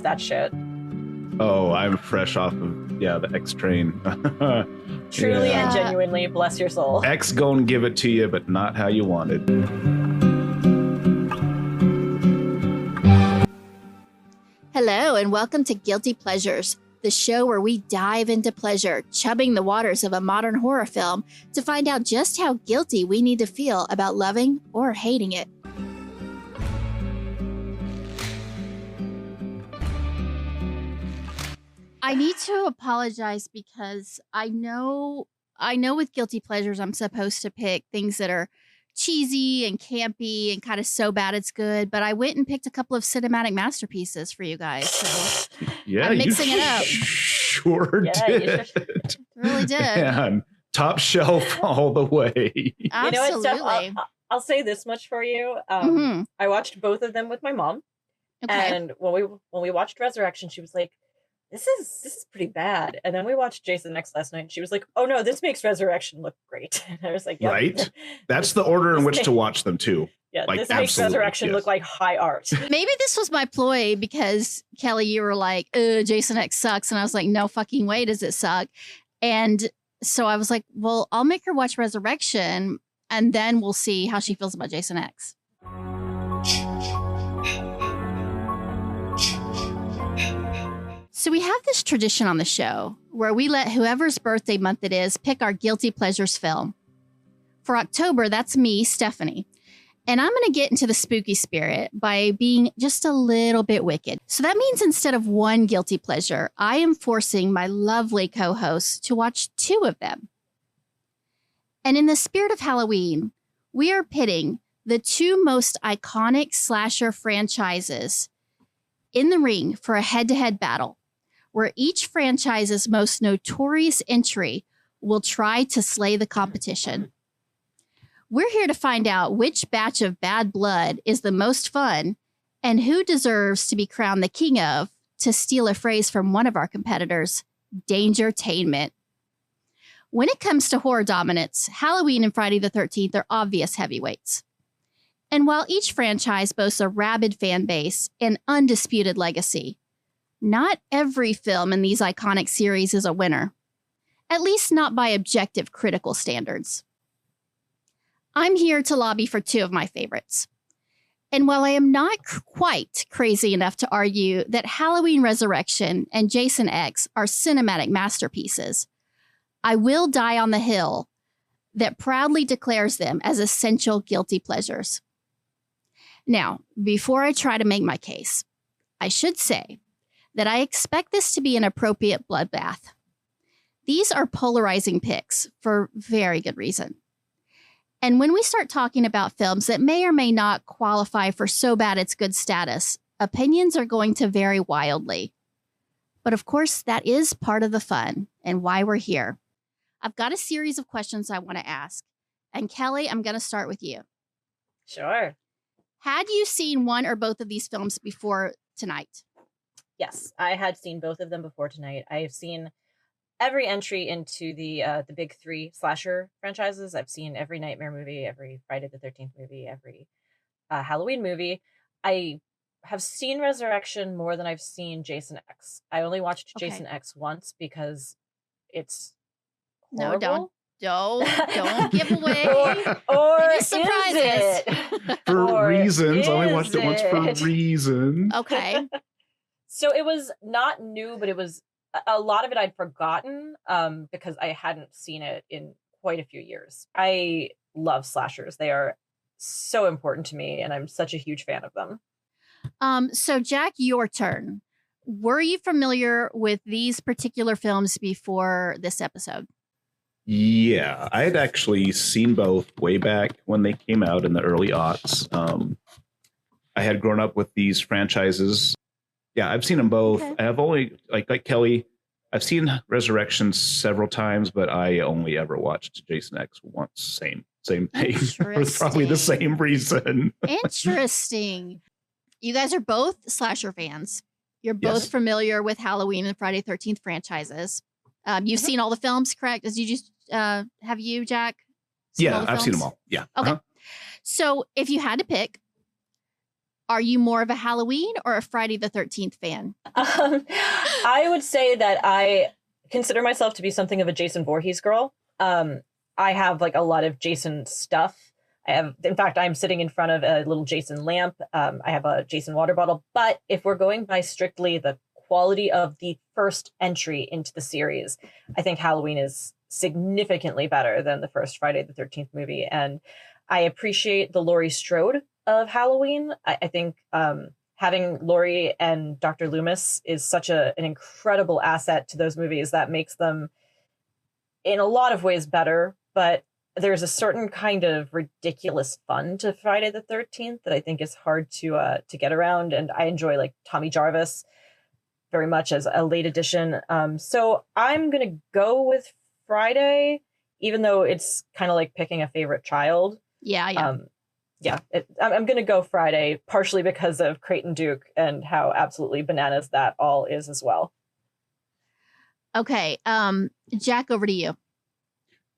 that shit. Oh, I'm fresh off of the X train. Truly and genuinely, bless your soul. X gonna give it to you, but not how you wanted. Hello, and welcome to Guilty Pleasures, the show where we dive into pleasure, chubbing the waters of a modern horror film to find out just how guilty we need to feel about loving or hating it. I need to apologize because I know with Guilty Pleasures I'm supposed to pick things that are cheesy and campy and kind of so bad it's good, but I went and picked a couple of cinematic masterpieces for you guys. So I'm mixing it up. Sure did. Really did. Man, top shelf all the way. Absolutely. You know what, Steph? I'll say this much for you. I watched both of them with my mom, and when we watched Resurrection, she was like, This is pretty bad. And then we watched Jason X last night and she was like, oh no, this makes Resurrection look great. And I was like, yeah. Right? That's the order in which to watch them too. Yeah, like, this makes Resurrection look like high art. Maybe this was my ploy because, Kelly, you were like, Jason X sucks. And I was like, no fucking way does it suck. And so I was like, well, I'll make her watch Resurrection and then we'll see how she feels about Jason X. So we have this tradition on the show where we let whoever's birthday month it is pick our Guilty Pleasures film. For October, that's me, Stephanie. And I'm going to get into the spooky spirit by being just a little bit wicked. So that means instead of one guilty pleasure, I am forcing my lovely co-hosts to watch two of them. And in the spirit of Halloween, we are pitting the two most iconic slasher franchises in the ring for a head-to-head battle, where each franchise's most notorious entry will try to slay the competition. We're here to find out which batch of bad blood is the most fun and who deserves to be crowned the king of, to steal a phrase from one of our competitors, Dangertainment. When it comes to horror dominance, Halloween and Friday the 13th are obvious heavyweights. And while each franchise boasts a rabid fan base and undisputed legacy, not every film in these iconic series is a winner, at least not by objective critical standards. I'm here to lobby for two of my favorites. And while I am not quite crazy enough to argue that Halloween Resurrection and Jason X are cinematic masterpieces, I will die on the hill that proudly declares them as essential guilty pleasures. Now, before I try to make my case, I should say that I expect this to be an appropriate bloodbath. These are polarizing picks for very good reason. And when we start talking about films that may or may not qualify for so bad it's good status, opinions are going to vary wildly. But of course, that is part of the fun and why we're here. I've got a series of questions I want to ask. And Kelly, I'm going to start with you. Sure. Had you seen one or both of these films before tonight? Yes, I had seen both of them before tonight. I have seen every entry into the big three slasher franchises. I've seen every Nightmare movie, every Friday the 13th movie, every Halloween movie. I have seen Resurrection more than I've seen Jason X. I only watched Jason X once because it's horrible. Don't give away. or any surprises. For reasons. I only watched it once for reasons. Okay. So it was not new, but it was a lot of it I'd forgotten because I hadn't seen it in quite a few years. I love slashers. They are so important to me, and I'm such a huge fan of them. So Jack, your turn. Were you familiar with these particular films before this episode? Yeah, I had actually seen both way back when they came out in the early aughts. I had grown up with these franchises. Yeah, I've seen them both. Okay. I have only, like Kelly, I've seen Resurrection several times, but I only ever watched Jason X once. Same thing. For probably the same reason. Interesting. You guys are both slasher fans. You're both familiar with Halloween and Friday the 13th franchises. You've seen all the films, correct? Did you just have you, Jack? Yeah, I've seen them all. Yeah. Okay. So if you had to pick, Are you more of a Halloween or a Friday the 13th fan? I would say that I consider myself to be something of a Jason Voorhees girl. I have like a lot of Jason stuff. In fact, I'm sitting in front of a little Jason lamp. I have a Jason water bottle. But if we're going by strictly the quality of the first entry into the series, I think Halloween is significantly better than the first Friday the 13th movie. And I appreciate the Laurie Strode of Halloween. I think having Laurie and Dr. Loomis is such an incredible asset to those movies that makes them in a lot of ways better. But there's a certain kind of ridiculous fun to Friday the 13th that I think is hard to get around. And I enjoy like Tommy Jarvis very much as a late addition. So I'm going to go with Friday, even though it's kind of like picking a favorite child. Yeah. I'm going to go Friday, partially because of Creighton Duke and how absolutely bananas that all is as well. Okay. Jack, over to you.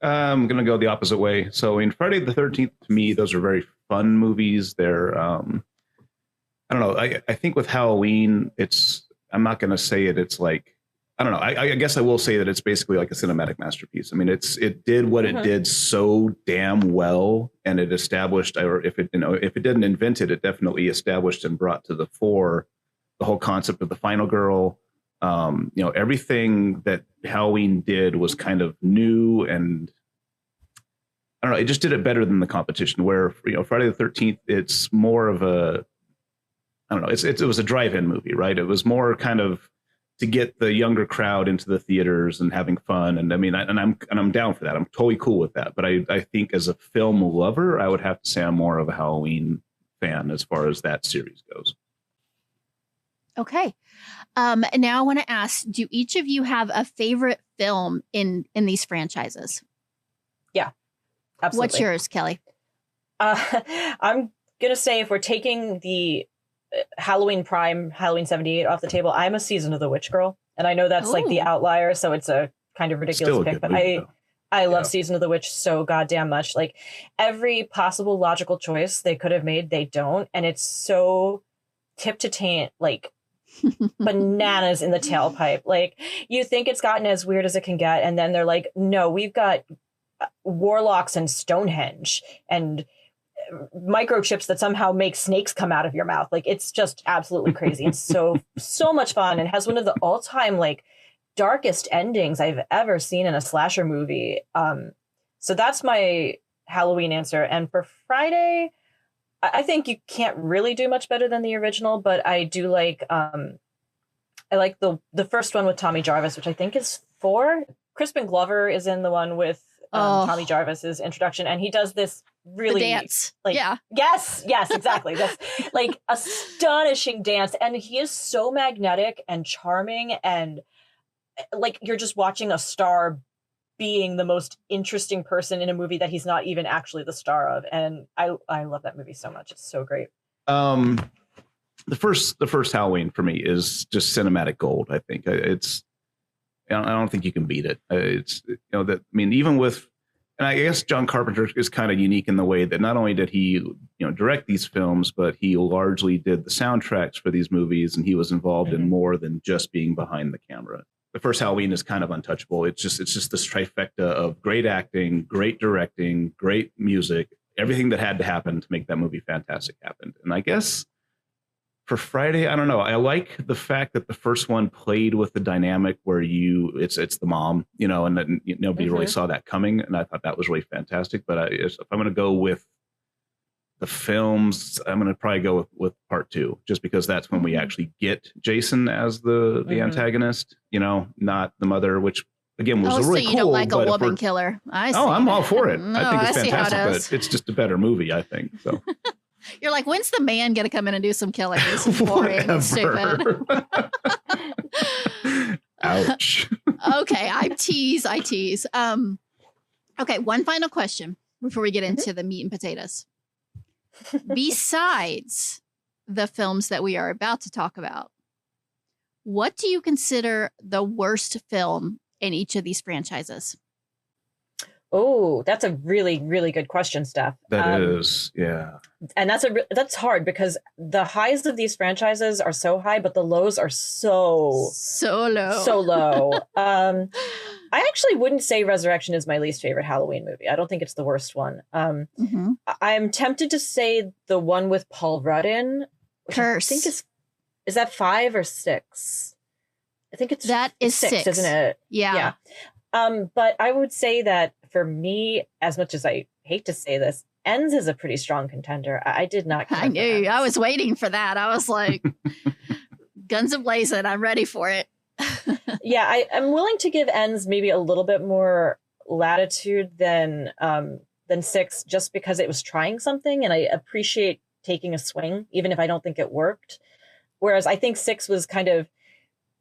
I'm going to go the opposite way. So in Friday the 13th, to me, those are very fun movies. They're, I don't know. I think with Halloween, I'm not going to say it's like, I don't know. I guess I will say that it's basically like a cinematic masterpiece. I mean, it did what it did so damn well, and it established, or if it didn't invent it, it definitely established and brought to the fore the whole concept of the final girl. Everything that Halloween did was kind of new, and I don't know, it just did it better than the competition, where, Friday the 13th, it's more of a, I don't know, it was a drive-in movie, right? It was more kind of to get the younger crowd into the theaters and having fun. And I mean, I'm down for that. I'm totally cool with that. But I think as a film lover, I would have to say I'm more of a Halloween fan as far as that series goes. Okay. Now I want to ask, do each of you have a favorite film in these franchises? Yeah, absolutely. What's yours, Kelly? I'm going to say, if we're taking the Halloween Prime, Halloween 78 off the table, I'm a Season of the Witch girl. And I know that's like the outlier, so it's a kind of ridiculous pick, but I love Season of the Witch so goddamn much. Like, every possible logical choice they could have made, they don't. And it's so tip to taint, like, bananas in the tailpipe. Like, you think it's gotten as weird as it can get, and then they're like, no, we've got warlocks and Stonehenge and microchips that somehow make snakes come out of your mouth. Like, it's just absolutely crazy. It's so much fun, and has one of the all-time like darkest endings I've ever seen in a slasher movie. So that's my Halloween answer. And for Friday, I think you can't really do much better than the original, but I do like I like the first one with Tommy Jarvis, which I think is 4. Crispin Glover is in the one with Tommy Jarvis's introduction, and he does this really the dance. Like, yeah. Yes, exactly. That's like astonishing dance, and he is so magnetic and charming, and like, you're just watching a star being the most interesting person in a movie that he's not even actually the star of. And I love that movie so much. It's so great. The first Halloween for me is just cinematic gold. I think I don't think you can beat it. Even with, and I guess John Carpenter is kind of unique in the way that not only did he, direct these films, but he largely did the soundtracks for these movies, and he was involved in more than just being behind the camera. The first Halloween is kind of untouchable. It's just this trifecta of great acting, great directing, great music, everything that had to happen to make that movie fantastic happened. And I guess for Friday, I don't know. I like the fact that the first one played with the dynamic where it's the mom, and that nobody really saw that coming. And I thought that was really fantastic. But if I'm going to go with the films, I'm going to probably go with part 2, just because that's when we actually get Jason as the antagonist, not the mother, which again was really cool. You don't like a woman killer. I'm all for it. No, I think it's fantastic, but it's just a better movie, I think. So you're like, when's the man going to come in and do some killing? This is boring and stupid. Ouch. Okay, I tease. Okay, one final question before we get into the meat and potatoes. Besides the films that we are about to talk about, what do you consider the worst film in each of these franchises? Oh, that's a really, really good question, Steph. That is, yeah. And that's hard because the highs of these franchises are so high, but the lows are so low. So low. I actually wouldn't say Resurrection is my least favorite Halloween movie. I don't think it's the worst one. I'm tempted to say the one with Paul Rudd in, which Curse. I think is that 5 or 6? I think it's 6, isn't it? Yeah. But I would say that for me, as much as I hate to say this, Ends is a pretty strong contender. I did not care I knew. for I was waiting for that. I was like, guns a-blazing. I'm ready for it. Yeah, I'm willing to give Ends maybe a little bit more latitude than 6, just because it was trying something, and I appreciate taking a swing, even if I don't think it worked. Whereas I think 6 was kind of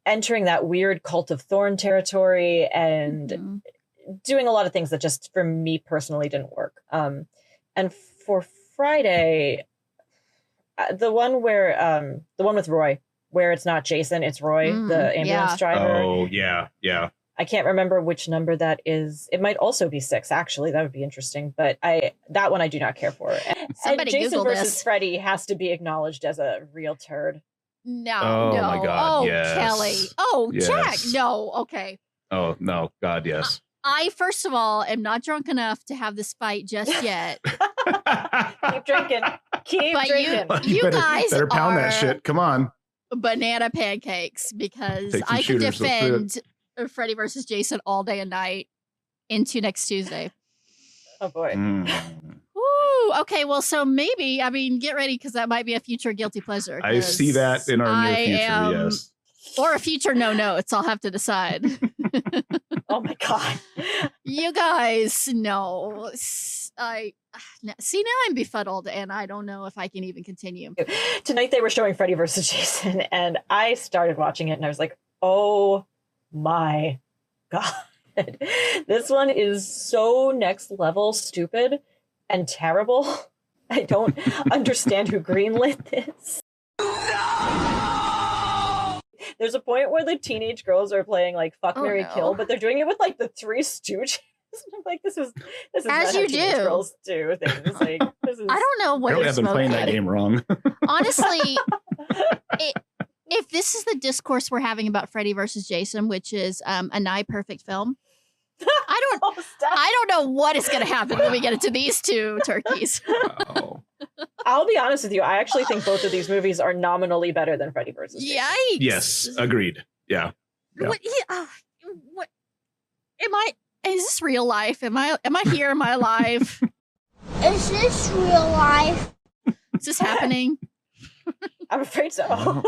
entering that weird Cult of Thorn territory and doing a lot of things that just, for me personally, didn't work. And for Friday, the one with Roy, where it's not Jason, it's Roy, the ambulance driver. Oh, yeah. I can't remember which number that is. It might also be 6, actually. That would be interesting. But that one I do not care for. And Jason Google versus this. Freddy has to be acknowledged as a real turd. No. Oh, my God, Oh, yes. Kelly. Oh, Yes. Jack. No. Okay. Oh, no. God, yes. I, first of all, am not drunk enough to have this fight just yet. Keep drinking. Keep But drinking. you guys better pound that are shit. Come on. banana pancakes, because Take some I can shooters, let's do defend Freddy versus Jason all day and night into next Tuesday. Oh, boy. Ooh, okay, well, so maybe, get ready, because that might be a future guilty pleasure. I see that in our near future, yes. Or a future no notes. I'll have to decide. Oh, my God. You guys, no. See, now I'm befuddled, and I don't know if I can even continue. Tonight they were showing Freddy versus Jason, and I started watching it, and I was like, oh, my God. This one is so next level stupid and terrible. I don't understand who greenlit this. There's a point where the teenage girls are playing like fuck, marry, kill, but they're doing it with like the Three Stooges. I'm like, this is as not you how teenage do. Girls do things. Like, this is. I don't know what Apparently you're I've been playing that game wrong. Honestly, if this is the discourse we're having about Freddy versus Jason, which is a nigh perfect film, I don't know what is going to happen when we get into these two turkeys. Wow. I'll be honest with you. I actually think both of these movies are nominally better than Freddy versus Jason. Yikes! Yes, agreed. Yeah. What am I? Is this real life? Am I here? Am I alive? Is this real life? Is this happening? I'm afraid so.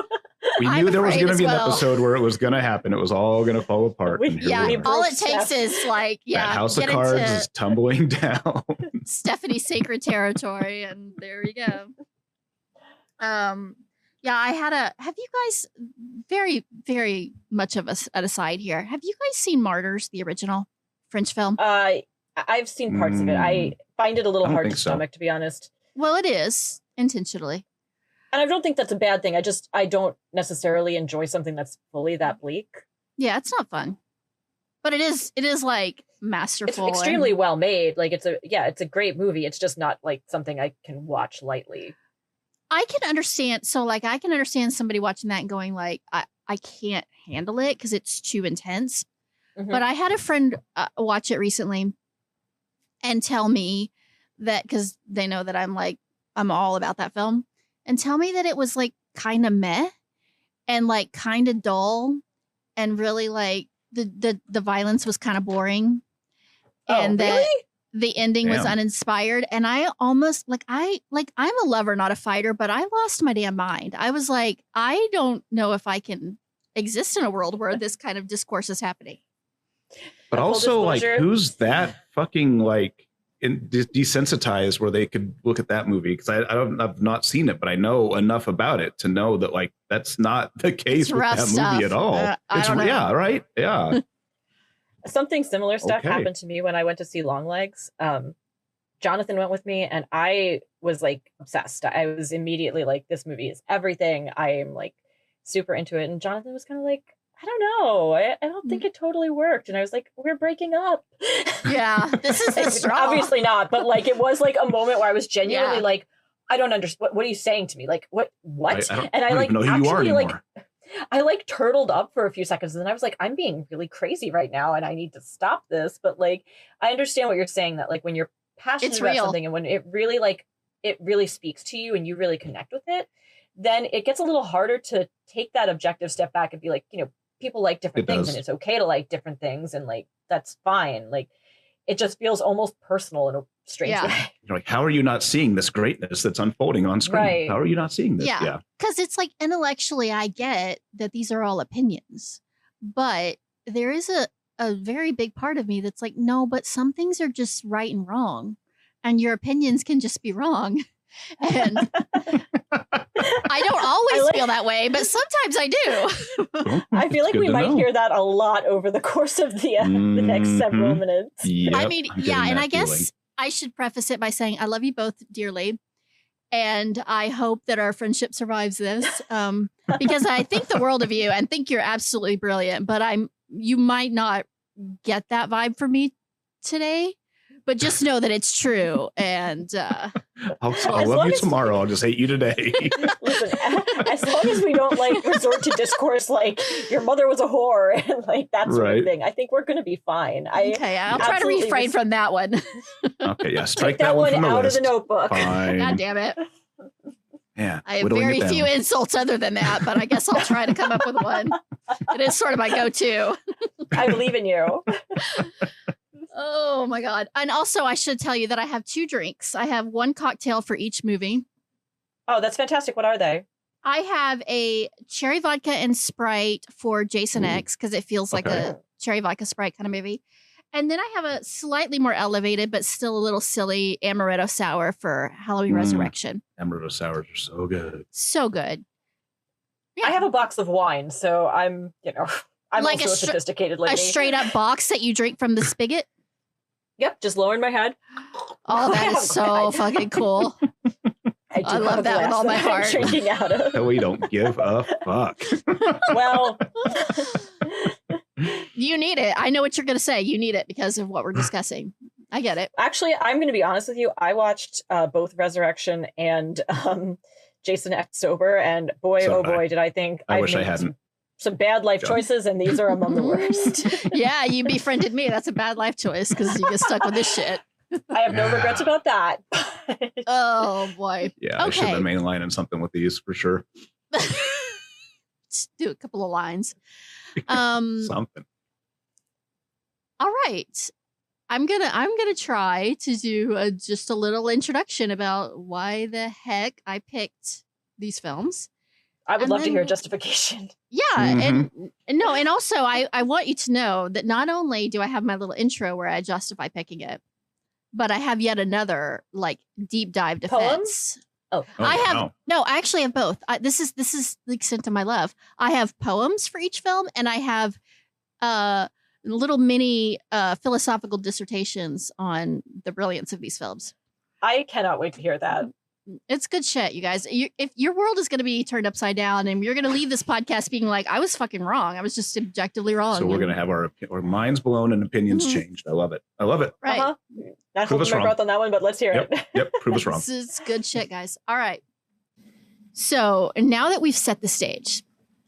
We knew there was going to be an episode where it was going to happen. It was all going to fall apart. All it takes is like, that house of cards is tumbling down. Stephanie's sacred territory, and there you go. Have you guys, very, very much of us at a side here, have you guys seen Martyrs, the original French film? I've seen parts of it. I find it a little hard to stomach, to be honest. Well, it is, intentionally. And I don't think that's a bad thing. I don't necessarily enjoy something that's fully that bleak. Yeah, it's not fun. But it is like masterful. It's extremely well made. Like it's a great movie. It's just not like something I can watch lightly. I can understand. So like I can understand somebody watching that and going like, I can't handle it because it's too intense. Mm-hmm. But I had a friend watch it recently and tell me that, because they know that I'm all about that film, and tell me that it was like kind of meh and like kind of dull, and really like the violence was kind of boring, and that the ending was uninspired. And I almost I'm a lover, not a fighter, but I lost my damn mind. I was like, I don't know if I can exist in a world where this kind of discourse is happening. But also, like, who's that fucking like desensitized where they could look at that movie? Because I've not seen it, but I know enough about it to know that like that's not the case with that movie at all. Yeah. Something similar stuff happened to me when I went to see Longlegs. Jonathan went with me, and I was like obsessed. I was immediately like, this movie is everything. I am like super into it. And Jonathan was kind of like, I don't know. I don't think it totally worked. And I was like, we're breaking up. Yeah, this is the straw. Obviously not, but like it was like a moment where I was genuinely like, I don't understand. What are you saying to me? Like, what? I don't know who you are anymore. I like turtled up for a few seconds and then I was like, I'm being really crazy right now and I need to stop this. But like, I understand what you're saying, that like when you're passionate about something and when it really speaks to you and you really connect with it, then it gets a little harder to take that objective step back and be like, people like different things and it's okay to like different things and like, that's fine. Like, it just feels almost personal in a strange way. You're like, how are you not seeing this greatness that's unfolding on screen? Right. How are you not seeing this? Yeah. Because it's like intellectually, I get that these are all opinions, but there is a very big part of me that's like, no, but some things are just right and wrong. And your opinions can just be wrong. And I don't always feel that way, but sometimes I do. Well, I feel like we might hear that a lot over the course of the next several minutes. Yep, I mean, and I guess I should preface it by saying I love you both dearly. And I hope that our friendship survives this because I think the world of you and think you're absolutely brilliant, but you might not get that vibe from me today. But just know that it's true. And I'll love you tomorrow. I'll just hate you today. Listen, as long as we don't like resort to discourse like your mother was a whore and like that sort of thing, I think we're going to be fine. Okay, I'll try to refrain from that one. Okay, yeah, strike that one from the out list. of the notebook. Fine. God damn it. Yeah, I have very few insults other than that, but I guess I'll try to come up with one. It is sort of my go-to. I believe in you. Oh my God. And also I should tell you that I have 2 drinks. I have 1 cocktail for each movie. Oh, that's fantastic. What are they? I have a cherry vodka and Sprite for Jason X because it feels like a cherry vodka Sprite kind of movie. And then I have a slightly more elevated, but still a little silly amaretto sour for Halloween Resurrection. Amaretto sours are so good. So good. Yeah. I have a box of wine, so I'm like also a sophisticated lady. A straight up box that you drink from the spigot? Yep, just lowering my head. Oh, that is so fucking cool. I love that with all my heart. Drinking out of. We don't give a fuck. Well, you need it. I know what you're going to say. You need it because of what we're discussing. I get it. Actually, I'm going to be honest with you. I watched both Resurrection and Jason X sober, and boy, did I think I wish I hadn't. Some bad life choices, and these are among the worst. Yeah, you befriended me. That's a bad life choice because you get stuck with this shit. I have no regrets about that. Oh boy. Yeah, I should have been mainlining something with these for sure. Just do a couple of lines. Something. All right. I'm gonna try to do just a little introduction about why the heck I picked these films. I would love to hear justification. Yeah. And also I want you to know that not only do I have my little intro where I justify picking it, but I have yet another like deep dive defense. Poems? I actually have both. This is the extent of my love. I have poems for each film and I have little mini philosophical dissertations on the brilliance of these films. I cannot wait to hear that. It's good shit, you guys. If your world is going to be turned upside down and you're going to leave this podcast being like, I was fucking wrong. I was just objectively wrong. So we're going to have our minds blown and opinions changed. I love it. Right. Not holding my breath on that one, but let's hear it. Yep. Prove us wrong. This is good shit, guys. All right. So now that we've set the stage,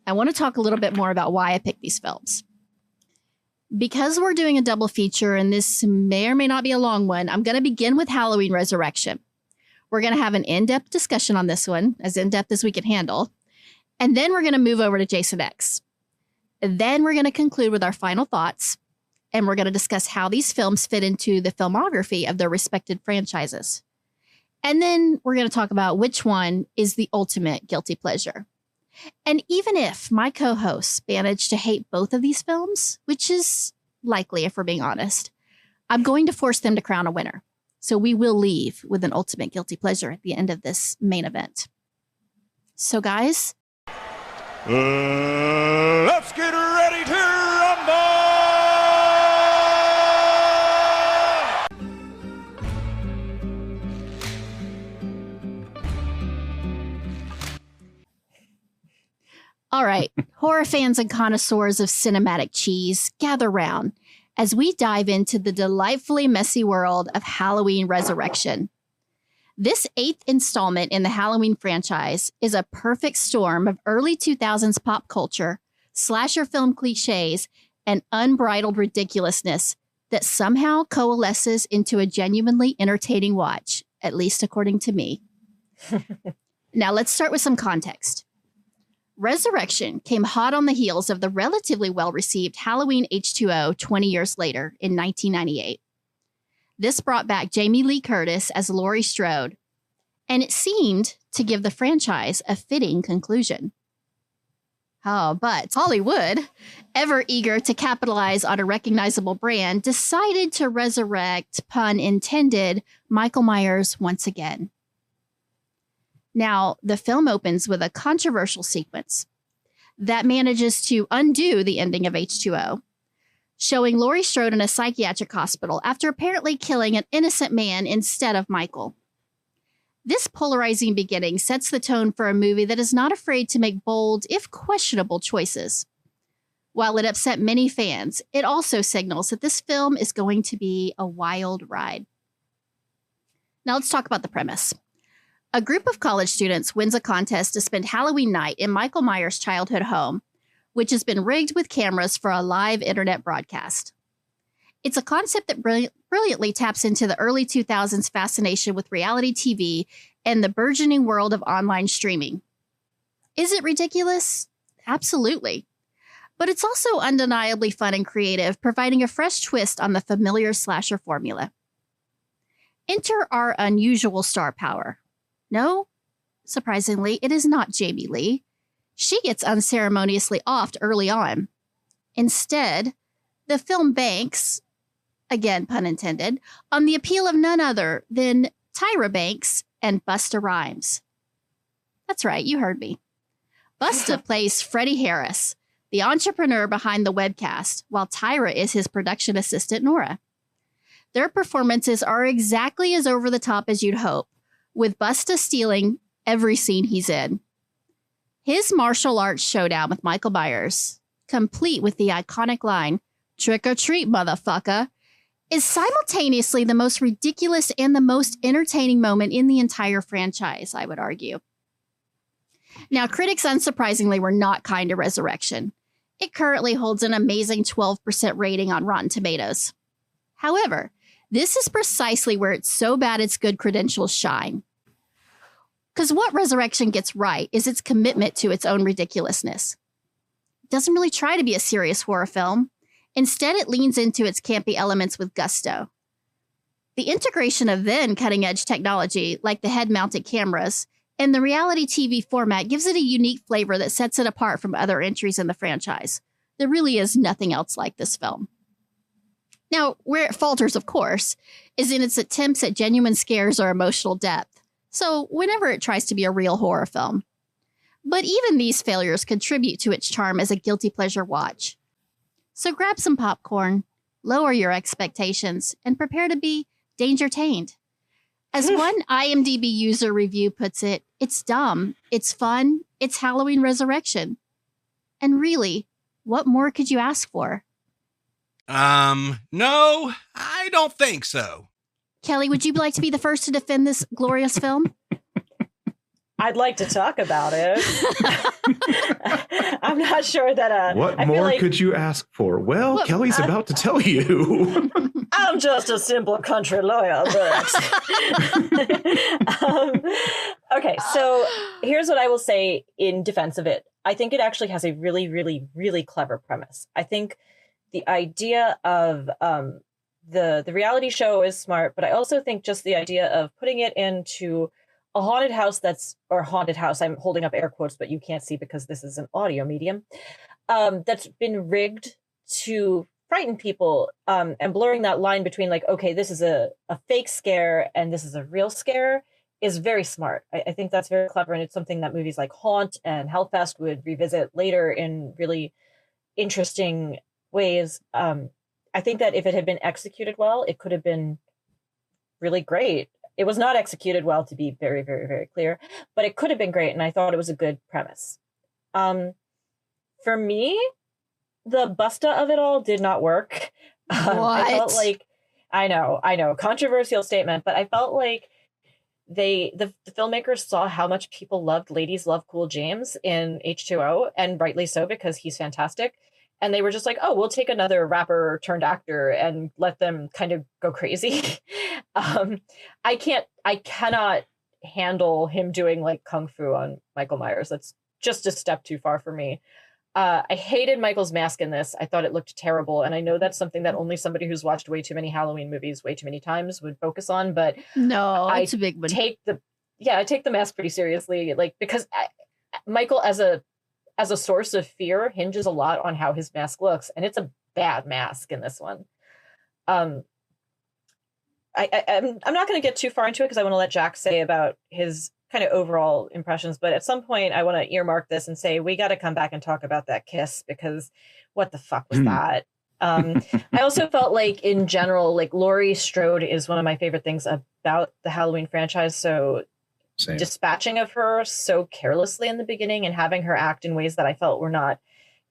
I want to talk a little bit more about why I picked these films. Because we're doing a double feature and this may or may not be a long one, I'm going to begin with Halloween Resurrection. We're going to have an in-depth discussion on this one, as in-depth as we can handle. And then we're going to move over to Jason X. And then we're going to conclude with our final thoughts. And we're going to discuss how these films fit into the filmography of their respected franchises. And then we're going to talk about which one is the ultimate guilty pleasure. And even if my co-hosts manage to hate both of these films, which is likely if we're being honest, I'm going to force them to crown a winner. So we will leave with an ultimate guilty pleasure at the end of this main event. So guys. Let's get ready to rumble! All right. Horror fans and connoisseurs of cinematic cheese, gather round as we dive into the delightfully messy world of Halloween Resurrection. This 8th installment in the Halloween franchise is a perfect storm of early 2000s pop culture, slasher film cliches, and unbridled ridiculousness that somehow coalesces into a genuinely entertaining watch, at least according to me. Now let's start with some context. Resurrection came hot on the heels of the relatively well-received Halloween H2O 20 years later in 1998. This brought back Jamie Lee Curtis as Laurie Strode, and it seemed to give the franchise a fitting conclusion. Oh, but Hollywood, ever eager to capitalize on a recognizable brand, decided to resurrect, pun intended, Michael Myers once again. Now, the film opens with a controversial sequence that manages to undo the ending of H2O, showing Laurie Strode in a psychiatric hospital after apparently killing an innocent man instead of Michael. This polarizing beginning sets the tone for a movie that is not afraid to make bold, if questionable, choices. While it upset many fans, it also signals that this film is going to be a wild ride. Now let's talk about the premise. A group of college students wins a contest to spend Halloween night in Michael Myers' childhood home, which has been rigged with cameras for a live internet broadcast. It's a concept that brilliantly taps into the early 2000s fascination with reality TV and the burgeoning world of online streaming. Is it ridiculous? Absolutely. But it's also undeniably fun and creative, providing a fresh twist on the familiar slasher formula. Enter our unusual star power. No, surprisingly, it is not Jamie Lee. She gets unceremoniously offed early on. Instead, the film banks, again pun intended, on the appeal of none other than Tyra Banks and Busta Rhymes. That's right, you heard me. Busta plays Freddie Harris, the entrepreneur behind the webcast, while Tyra is his production assistant, Nora. Their performances are exactly as over the top as you'd hope, with Busta stealing every scene he's in. His martial arts showdown with Michael Myers, complete with the iconic line, "Trick or treat, motherfucker," is simultaneously the most ridiculous and the most entertaining moment in the entire franchise, I would argue. Now, critics unsurprisingly were not kind to Resurrection. It currently holds an amazing 12% rating on Rotten Tomatoes. However, this is precisely where it's so bad its good credentials shine. Because what Resurrection gets right is its commitment to its own ridiculousness. It doesn't really try to be a serious horror film. Instead, it leans into its campy elements with gusto. The integration of then cutting-edge technology, like the head-mounted cameras, and the reality TV format gives it a unique flavor that sets it apart from other entries in the franchise. There really is nothing else like this film. Now, where it falters, of course, is in its attempts at genuine scares or emotional depth. So whenever it tries to be a real horror film. But even these failures contribute to its charm as a guilty pleasure watch. So grab some popcorn, lower your expectations, and prepare to be danger-tained. As one IMDb user review puts it, it's dumb, it's fun, it's Halloween Resurrection. And really, what more could you ask for? No, I don't think so. Kelly, would you like to be the first to defend this glorious film? I'd like to talk about it. I'm not sure that... What I feel more like could you ask for? Well, Kelly's about to tell you. I'm just a simple country lawyer, but... Okay, so here's what I will say in defense of it. I think it actually has a really, really, really clever premise. I think the idea of the reality show is smart, but I also think just the idea of putting it into a haunted house I'm holding up air quotes, but you can't see because this is an audio medium, that's been rigged to frighten people, and blurring that line between like, okay, this is a fake scare and this is a real scare is very smart. I think that's very clever, and it's something that movies like Haunt and Hellfest would revisit later in really interesting ways. I think that if it had been executed well, it could have been really great. It was not executed well, to be very, very, very clear, but it could have been great, and I thought it was a good premise. For me, the Busta of it all did not work. I felt like, I know, controversial statement, but I felt like the filmmakers saw how much people loved Ladies Love Cool James in H2O, and rightly so, because he's fantastic. And they were just like, oh, we'll take another rapper turned actor and let them kind of go crazy. I cannot handle him doing like kung fu on Michael Myers. That's just a step too far for me. I hated Michael's mask in this. I thought it looked terrible. And I know that's something that only somebody who's watched way too many Halloween movies way too many times would focus on. But no, it's a big one. I take the mask pretty seriously. Like, because Michael as a source of fear hinges a lot on how his mask looks. And it's a bad mask in this one. I'm not going to get too far into it because I want to let Jack say about his kind of overall impressions, but at some point I want to earmark this and say we got to come back and talk about that kiss, because what the fuck was that? I also felt like in general, like Laurie Strode is one of my favorite things about the Halloween franchise. So Same. Dispatching of her so carelessly in the beginning and having her act in ways that I felt were not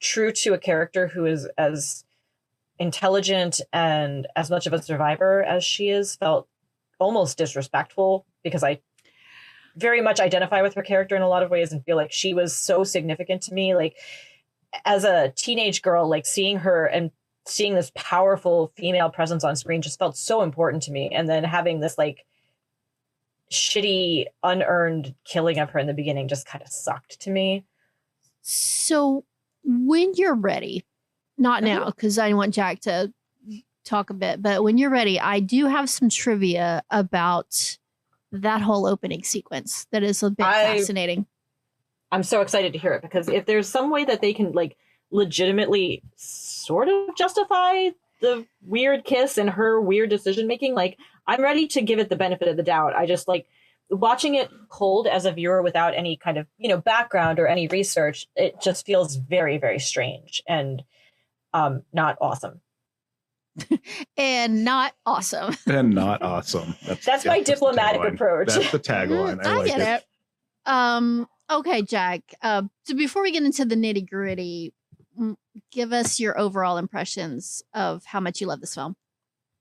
true to a character who is as intelligent and as much of a survivor as she is felt almost disrespectful, because I very much identify with her character in a lot of ways and feel like she was so significant to me. Like as a teenage girl, like seeing her and seeing this powerful female presence on screen just felt so important to me. And then having this like shitty, unearned killing of her in the beginning just kind of sucked to me. So when you're ready, not now, because I want Jack to talk a bit, but when you're ready, I do have some trivia about that whole opening sequence that is a bit fascinating. I'm so excited to hear it, because if there's some way that they can like legitimately sort of justify the weird kiss and her weird decision making, like I'm ready to give it the benefit of the doubt. I just like watching it cold as a viewer without any kind of, background or any research. It just feels very, very strange and not awesome. And not awesome. And not awesome. That's my diplomatic approach. That's the tagline. I like get it. Okay, Jack. So before we get into the nitty gritty, give us your overall impressions of how much you love this film.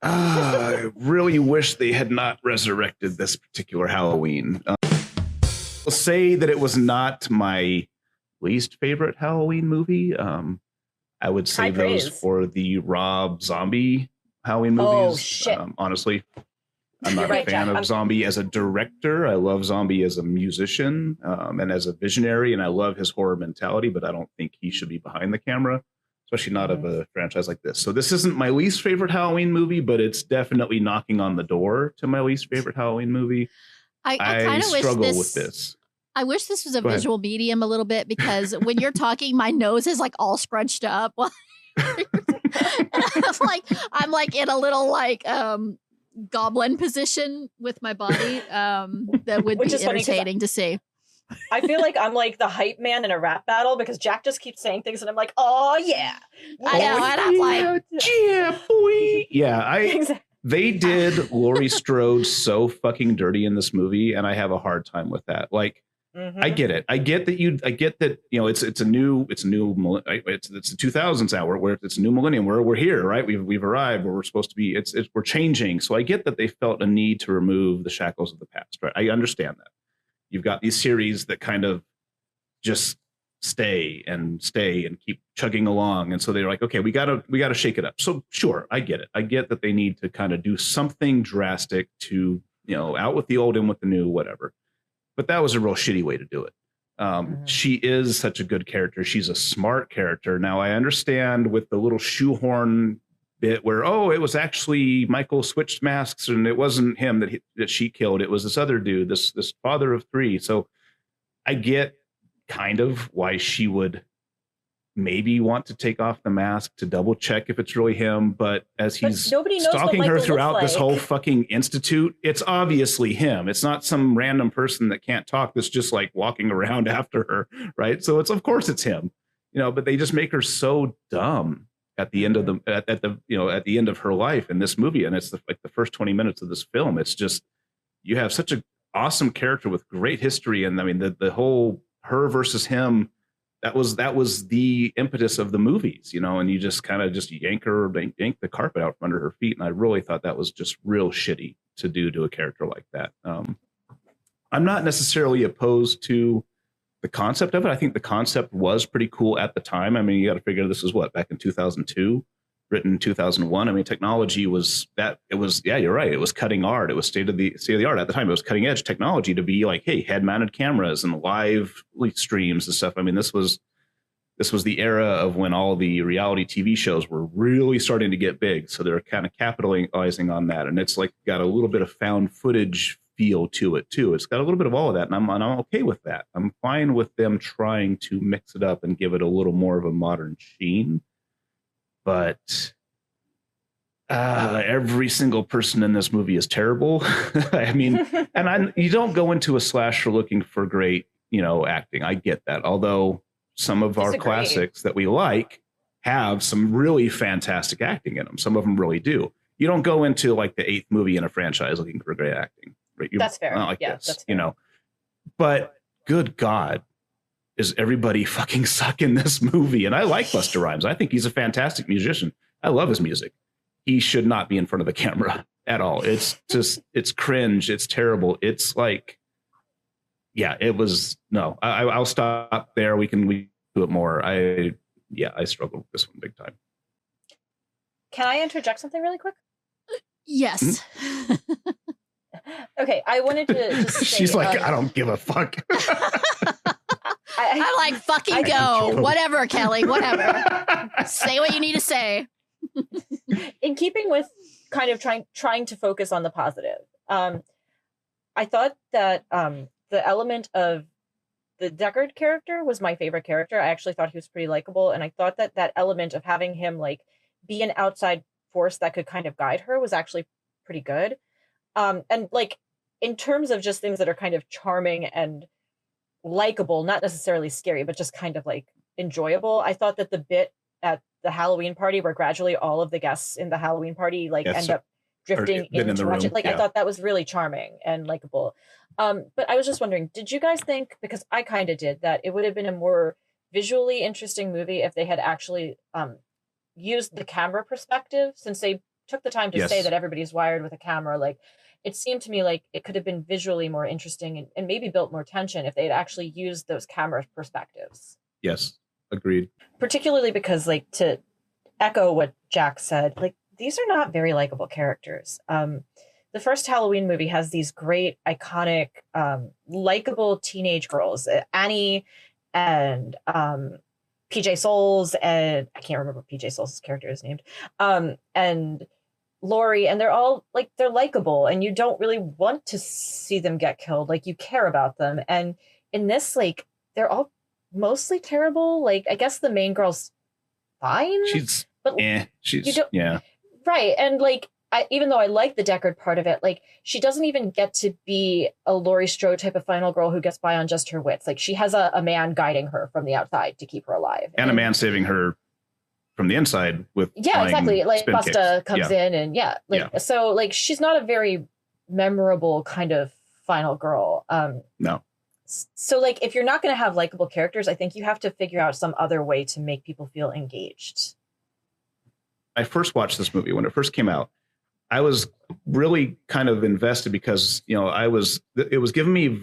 I really wish they had not resurrected this particular Halloween. I'll say that it was not my least favorite Halloween movie. I would save those for the Rob Zombie Halloween movies. Oh, shit. Honestly, I'm not a fan of Zombie as a director. I love Zombie as a musician and as a visionary, and I love his horror mentality, but I don't think he should be behind the camera, especially not of a franchise like this. So this isn't my least favorite Halloween movie, but it's definitely knocking on the door to my least favorite Halloween movie. I kind of struggle with this. I wish this was a visual medium a little bit, because when you're talking, my nose is like all scrunched up. I'm like in a little like goblin position with my body. That would be irritating to see. I feel like I'm like the hype man in a rap battle, because Jack just keeps saying things and I'm like, oh yeah. I know, and I'm like, yeah, boy. Yeah, they did Laurie Strode so fucking dirty in this movie, and I have a hard time with that. Like, I get it. I get that it's the 2000s now. It's a new millennium. We're here, right? We've arrived where we're supposed to be. We're changing. So I get that they felt a need to remove the shackles of the past, right? I understand that. You've got these series that kind of just stay and keep chugging along, and so they're like, okay, we gotta shake it up. So sure, I get it. I get that they need to kind of do something drastic to out with the old, in with the new, whatever. But that was a real shitty way to do it. She is such a good character. She's a smart character. Now I understand with the little shoehorn bit where, it was actually Michael switched masks and it wasn't him that she killed. It was this other dude, this father of three. So I get kind of why she would maybe want to take off the mask to double check if it's really him. But as he's stalking her throughout this whole fucking institute, it's obviously him. It's not some random person that can't talk that's just like walking around after her. Right. So of course it's him, but they just make her so dumb at the end of at the end of her life in this movie. And it's the first 20 minutes of this film. It's just, you have such an awesome character with great history. And I mean, the whole her versus him that was the impetus of the movies, you know, and you just kind of just yank the carpet out from under her feet. And I really thought that was just real shitty to do to a character like that. I'm not necessarily opposed to the concept of it. I think the concept was pretty cool at the time. I mean, you got to figure this was back in 2002, written in 2001. I mean, technology was that it was, yeah, you're right. It was cutting art. It was state of the art at the time. It was cutting edge technology to be like, hey, head mounted cameras and live streams and stuff. I mean, this was the era of when all the reality TV shows were really starting to get big. So they're kind of capitalizing on that. And it's like got a little bit of found footage feel to it too. It's got a little bit of all of that. And I'm okay with that. I'm fine with them trying to mix it up and give it a little more of a modern sheen. But every single person in this movie is terrible. I mean, and you don't go into a slasher looking for great, acting. I get that. Although some of our classics that we like have some really fantastic acting in them. Some of them really do. You don't go into like the 8th movie in a franchise looking for great acting. Right? That's fair. Not like yeah, this, that's fair. But good God, is everybody fucking suck in this movie? And I like Busta Rhymes. I think he's a fantastic musician. I love his music. He should not be in front of the camera at all. It's just, it's cringe. It's terrible. It's like, yeah, it was, no, I'll stop there. We do it more. I struggled with this one big time. Can I interject something really quick? Yes. Okay, I wanted to just say, she's like, I don't give a fuck. I'm like, fucking go. Whatever, Kelly, whatever. Say what you need to say. In keeping with kind of trying to focus on the positive, I thought that the element of the Deckard character was my favorite character. I actually thought he was pretty likable, and I thought that element of having him like be an outside force that could kind of guide her was actually pretty good. And like in terms of just things that are kind of charming and likable, not necessarily scary, but just kind of like enjoyable. I thought that the bit at the Halloween party where gradually all of the guests in the Halloween party end up drifting in to watch it. Like, I thought that was really charming and likable. But I was just wondering, did you guys think, because I kind of did, that it would have been a more visually interesting movie if they had actually used the camera perspective, since they took the time to say that everybody's wired with a camera? Like, it seemed to me like it could have been visually more interesting and maybe built more tension if they had actually used those camera perspectives. Yes, agreed. Particularly because, like, to echo what Jack said, like, these are not very likable characters. The first Halloween movie has these great, iconic, likable teenage girls, Annie and PJ Souls, and I can't remember what PJ Souls' character is named, and Laurie, and they're all like, they're likable, and you don't really want to see them get killed. Like, you care about them. And in this, like, they're all mostly terrible. Like, I guess the main girl's fine. She's right. And like, even though I like the Deckard part of it, like, she doesn't even get to be a Laurie Strode type of final girl who gets by on just her wits. Like, she has a man guiding her from the outside to keep her alive, and a man saving her from the inside with exactly, like Busta comes in and so like, she's not a very memorable kind of final girl. No. So like, if you're not going to have likable characters, I think you have to figure out some other way to make people feel engaged. I first watched this movie when it first came out. I was really kind of invested because, it was giving me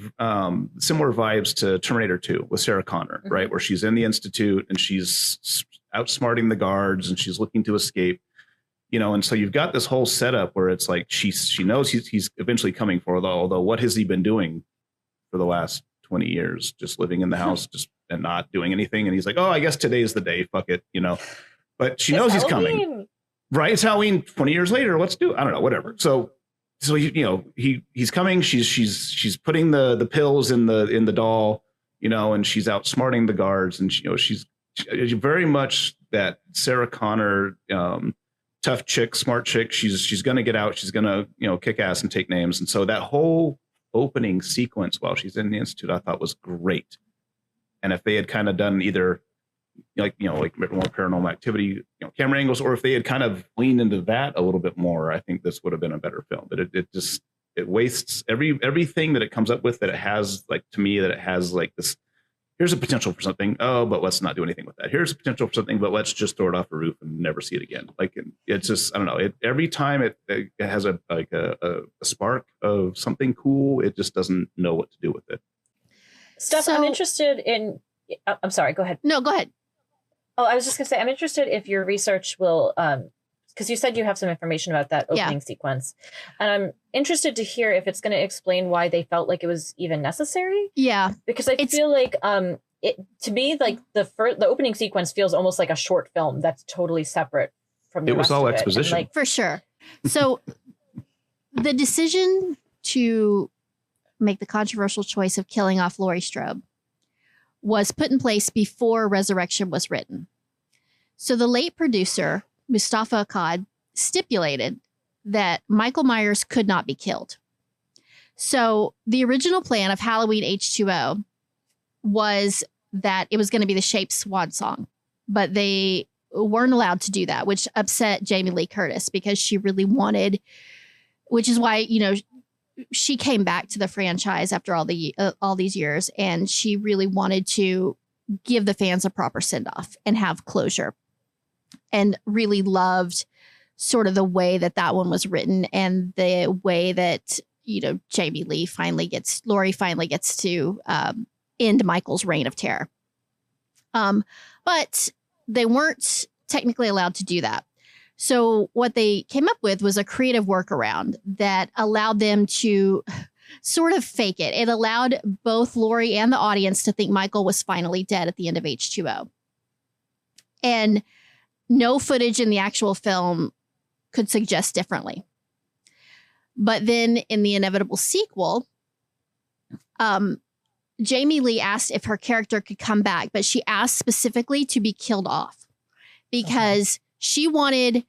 similar vibes to Terminator 2 with Sarah Connor, right? Where she's in the Institute and she's outsmarting the guards and she's looking to escape, and so you've got this whole setup where it's like, she knows he's eventually coming for her, although what has he been doing for the last 20 years? Just living in the house and not doing anything. And he's like, oh, I guess today's the day. Fuck it, but she knows he's coming. Right, it's Halloween 20 years later. Let's do it. I don't know, whatever. So he's coming. She's putting the pills in the doll, and she's outsmarting the guards, and she's very much that Sarah Connor, tough chick, smart chick. She's gonna get out. She's gonna kick ass and take names. And so that whole opening sequence while she's in the Institute, I thought was great. And if they had kind of done either like more Paranormal Activity, camera angles, or if they had kind of leaned into that a little bit more, I think this would have been a better film. But it wastes everything that it comes up with, that it has, like, to me, that it has like this here's a potential for something. Oh, but let's not do anything with that. Here's a potential for something, but let's just throw it off a roof and never see it again. Like it's just, I don't know. Every time it has a spark of something cool, it just doesn't know what to do with it. Steph, I'm interested in. I'm sorry. Go ahead. No, go ahead. Oh, I was just gonna say, I'm interested if your research will, because you said you have some information about that opening sequence, and I'm interested to hear if it's going to explain why they felt like it was even necessary. Yeah, because I feel like to me, like the opening sequence feels almost like a short film that's totally separate from the rest all of exposition, it. For sure. So the decision to make the controversial choice of killing off Laurie Strode was put in place before Resurrection was written. So the late producer, Mustafa Akkad, stipulated that Michael Myers could not be killed. So the original plan of Halloween H2O was that it was going to be the Shape's swan song, but they weren't allowed to do that, which upset Jamie Lee Curtis because she really wanted, which is why, she came back to the franchise after all these years, and she really wanted to give the fans a proper send-off and have closure, and really loved sort of the way that one was written and the way that, Laurie finally gets to end Michael's reign of terror. But they weren't technically allowed to do that. So what they came up with was a creative workaround that allowed them to sort of fake it. It allowed both Laurie and the audience to think Michael was finally dead at the end of H2O. And no footage in the actual film could suggest differently. But then in the inevitable sequel, Jamie Lee asked if her character could come back, but she asked specifically to be killed off because she wanted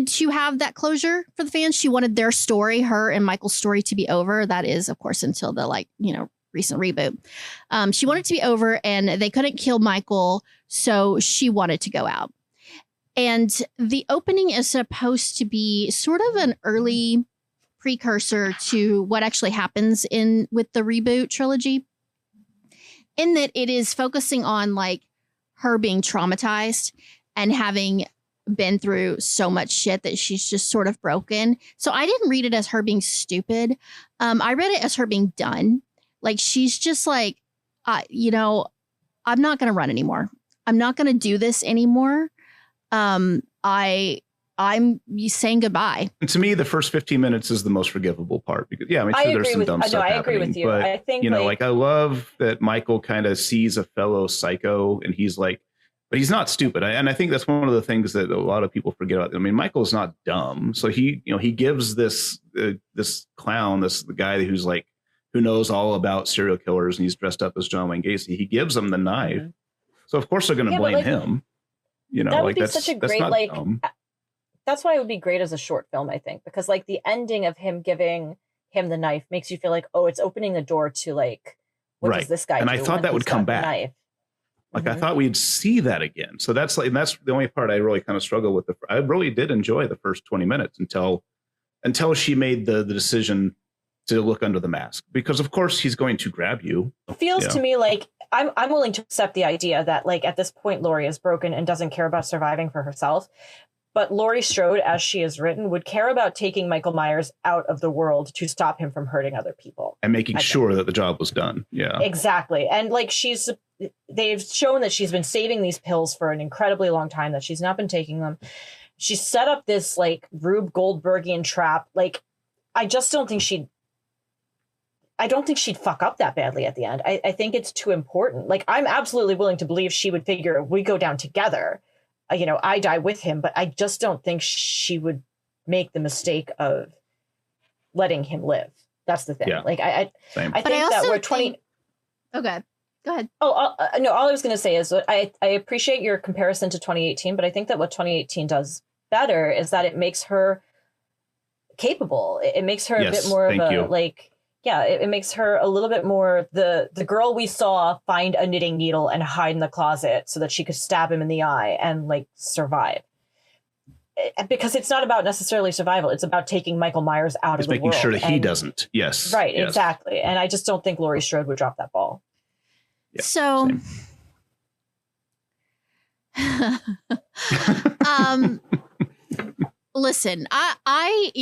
to have that closure for the fans. She wanted their story, her and Michael's story, to be over. That is, of course, until the recent reboot. She wanted it to be over, and they couldn't kill Michael, so she wanted to go out. And the opening is supposed to be sort of an early precursor to what actually happens with the reboot trilogy, in that it is focusing on like her being traumatized and having been through so much shit that she's just sort of broken. So I didn't read it as her being stupid. I read it as her being done. Like she's just like, I'm not going to run anymore. I'm not going to do this anymore. I'm saying goodbye. And to me, the first 15 minutes is the most forgivable part because, sure, there's some dumb stuff happening. I agree with you. But, I think, I love that Michael kind of sees a fellow psycho and he's like, but he's not stupid. And I think that's one of the things that a lot of people forget about. I mean, Michael's not dumb. So he gives this clown, the guy who's like, who knows all about serial killers and he's dressed up as John Wayne Gacy. He gives him the knife. Mm-hmm. So of course they're going to blame him. That would be such a great, that's why it would be great as a short film, I think, because like the ending of him giving him the knife makes you feel like, oh, it's opening the door to like, what does this guy do? And I thought that would come back. Like I thought we'd see that again. So that's the only part I really kind of struggle with. I really did enjoy the first 20 minutes until she made the decision to look under the mask, because of course he's going to grab you. It feels to me like I'm willing to accept the idea that like at this point Laurie is broken and doesn't care about surviving for herself. But Laurie Strode, as she is written, would care about taking Michael Myers out of the world to stop him from hurting other people. And making sure that the job was done. Yeah, exactly. And like they've shown that she's been saving these pills for an incredibly long time, that she's not been taking them. She set up this like Rube Goldbergian trap. Like, I don't think she'd fuck up that badly at the end. I think it's too important. Like, I'm absolutely willing to believe she would figure we go down together. I die with him, but I just don't think she would make the mistake of letting him live. That's the thing. Yeah. Like, I think that we're 20. Okay, go ahead. Oh, no, all I was going to say is I appreciate your comparison to 2018, but I think that what 2018 does better is that it makes her capable. It makes her a bit more of it makes her a little bit more the girl we saw find a knitting needle and hide in the closet so that she could stab him in the eye and like survive. Because it's not about necessarily survival. It's about taking Michael Myers out of the world. Making sure that he doesn't. Yes. Right. Yes. Exactly. And I just don't think Laurie Strode would drop that ball. Yeah, so, listen, I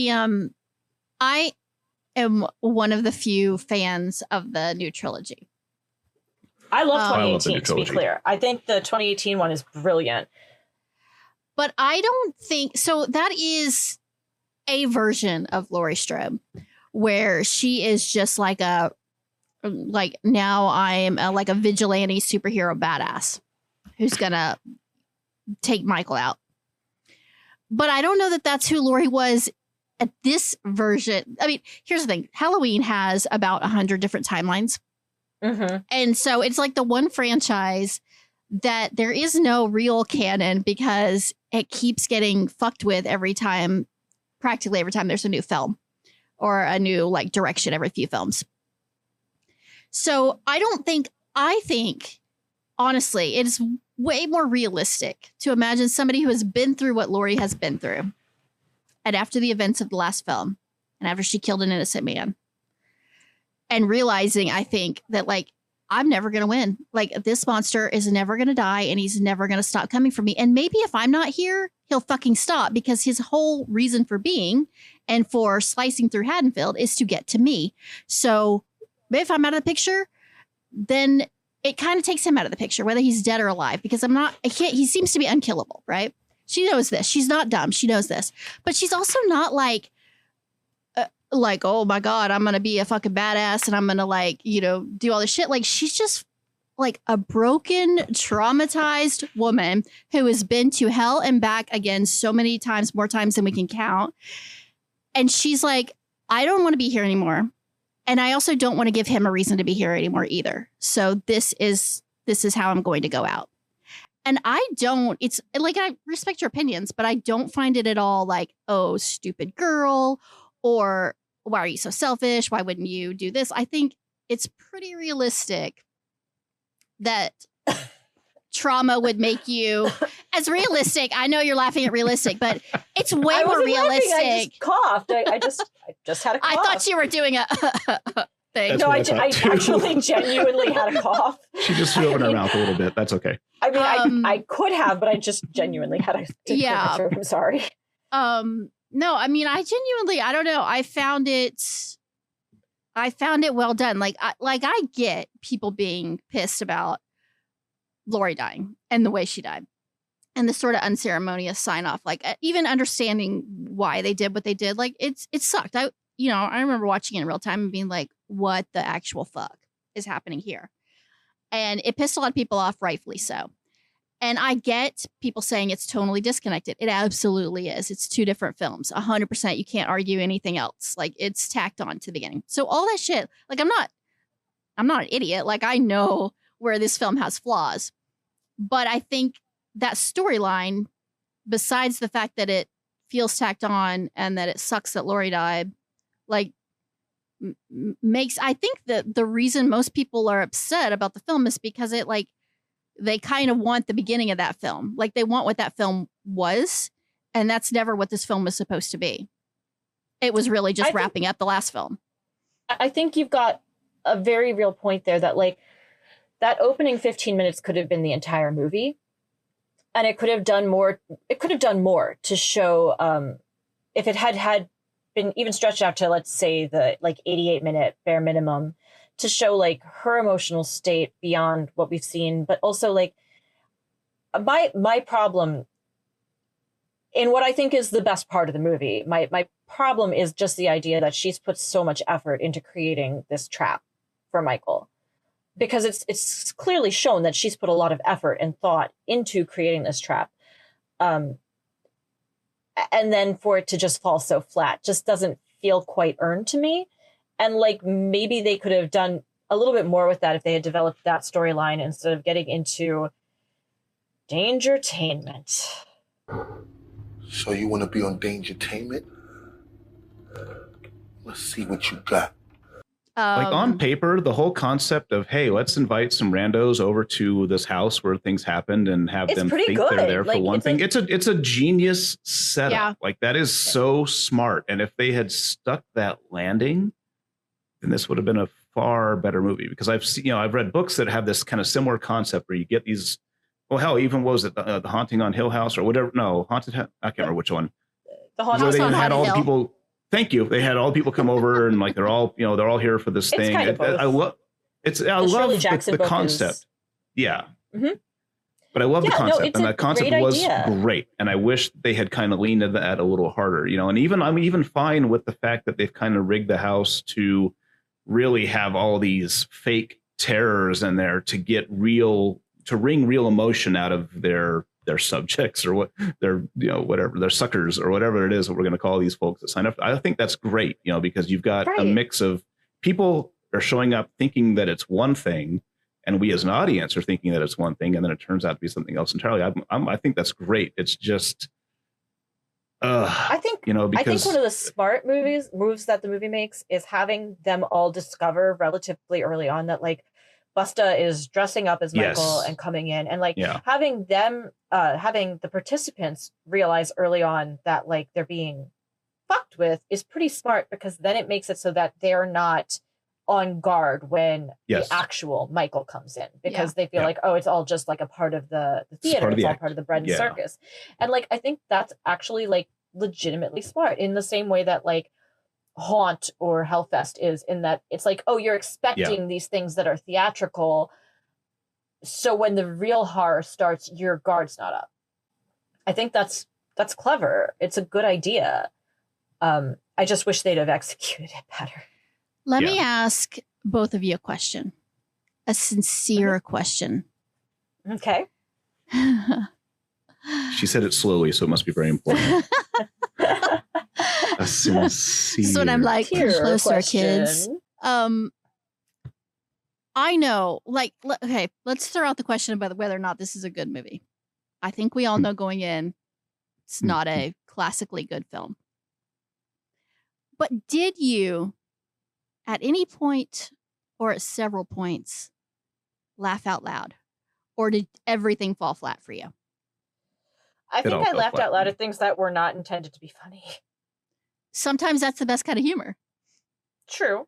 am one of the few fans of the new trilogy. I love I love the 2018, new to be trilogy. clear. I think the 2018 one is brilliant. But I don't think so. That is a version of Laurie Strode where she is just like now I'm like a vigilante superhero badass who's gonna take Michael out. But I don't know that that's who Laurie was at this version. I mean, here's the thing. Halloween has about 100 different timelines. Mm-hmm. And so it's like the one franchise that there is no real canon because it keeps getting fucked with practically every time there's a new film or a new like direction every few films. So I think honestly, it is way more realistic to imagine somebody who has been through what Laurie has been through. And after the events of the last film and after she killed an innocent man and realizing, I think that like, I'm never going to win. Like this monster is never going to die and he's never going to stop coming for me. And maybe if I'm not here, he'll fucking stop because his whole reason for being and for slicing through Haddonfield is to get to me. So if I'm out of the picture, then it kind of takes him out of the picture, whether he's dead or alive, because he seems to be unkillable, right? She knows this. She's not dumb. She knows this, but she's also not like, oh my God, I'm going to be a fucking badass and I'm going to do all this shit. Like she's just like a broken, traumatized woman who has been to hell and back again so many times, more times than we can count. And she's like, I don't want to be here anymore. And I also don't want to give him a reason to be here anymore either. So this is how I'm going to go out. And it's like, I respect your opinions, but I don't find it at all like, oh, stupid girl, or why are you so selfish? Why wouldn't you do this? I think it's pretty realistic that trauma would make you as realistic. I know you're laughing at realistic, but it's way more realistic. I just coughed. I just had a cough. I thought you were doing a thing. That's No, what I thought, too. actually genuinely had a cough. She just threw open her mouth a little bit. That's okay. I mean, I could have, but I just genuinely had a Yeah. I'm sorry. No, I mean, I don't know. I found it well done. Like I get people being pissed about Laurie dying and the way she died and the sort of unceremonious sign off, like even understanding why they did what they did. Like it sucked. I remember watching it in real time and being like, what the actual fuck is happening here? And it pissed a lot of people off, rightfully so. And I get people saying it's totally disconnected. It absolutely is. It's two different films. 100%. You can't argue anything else. Like it's tacked on to the beginning. So all that shit, like I'm not an idiot. Like I know where this film has flaws, but I think that storyline, besides the fact that it feels tacked on and that it sucks that Laurie died, like makes, I think that the reason most people are upset about the film is because it like, they kind of want the beginning of that film. Like they want what that film was. And that's never what this film was supposed to be. It was really just wrapping up the last film. I think you've got a very real point there that like that opening 15 minutes could have been the entire movie. And it could have done more. It could have done more to show if it had been even stretched out to, let's say, the like 88-minute bare minimum, to show like her emotional state beyond what we've seen, but also like my problem in what I think is the best part of the movie. My problem is just the idea that she's put so much effort into creating this trap for Michael, because it's clearly shown that she's put a lot of effort and thought into creating this trap. And then for it to just fall so flat just doesn't feel quite earned to me. And like maybe they could have done a little bit more with that if they had developed that storyline instead of getting into Dangertainment. So you want to be on Dangertainment? Let's see what you got. Like on paper, the whole concept of, hey, let's invite some randos over to this house where things happened and have them think good. They're there like, for one thing. It's a genius setup. Yeah. Like that is so smart. And if they had stuck that landing, then this would have been a far better movie because I've seen, I've read books that have this kind of similar concept where you get these. Well, hell, even what was it the Haunting on Hill House or whatever? No, I can't remember which one. The Haunting they on had all the Hill. people. Thank you. They had all the people come over and like they're all here for this thing. Kind of both. I love Shirley Jackson the book concept. is- Yeah. Mm-hmm. But I love the concept, it's and a that concept great was idea. great. And I wish they had kind of leaned into that a little harder, And even I'm even fine with the fact that they've kind of rigged the house to really have all these fake terrors in there to wring real emotion out of their subjects or what whatever their suckers or whatever it is that we're going to call these folks that sign up. I think that's great, because you've got a mix of people are showing up thinking that it's one thing. And we as an audience are thinking that it's one thing, and then it turns out to be something else entirely. I think that's great. It's just, I think because one of the smart moves that the movie makes is having them all discover relatively early on that like Busta is dressing up as Michael and coming in, and like having them, having the participants realize early on that like they're being fucked with is pretty smart because then it makes it so that they're not on guard when the actual Michael comes in because they feel like, oh, it's all just like a part of the theater. It's all part of the bread and circus. And like, I think that's actually like legitimately smart in the same way that like Haunt or Hellfest is, in that it's like, oh, you're expecting these things that are theatrical. So when the real horror starts, your guard's not up. I think that's clever. It's a good idea. I just wish they'd have executed it better. Let me ask both of you a question, a sincere question. Okay. She said it slowly, so it must be very important. A sincere. So when I'm like, come closer, question. kids. I know, like, okay, let's throw out the question about whether or not this is a good movie. I think we all know going in, it's not a classically good film. But did you, at any point or at several points, laugh out loud? Or did everything fall flat for you? I think I laughed out loud at things that were not intended to be funny. Sometimes that's the best kind of humor. True.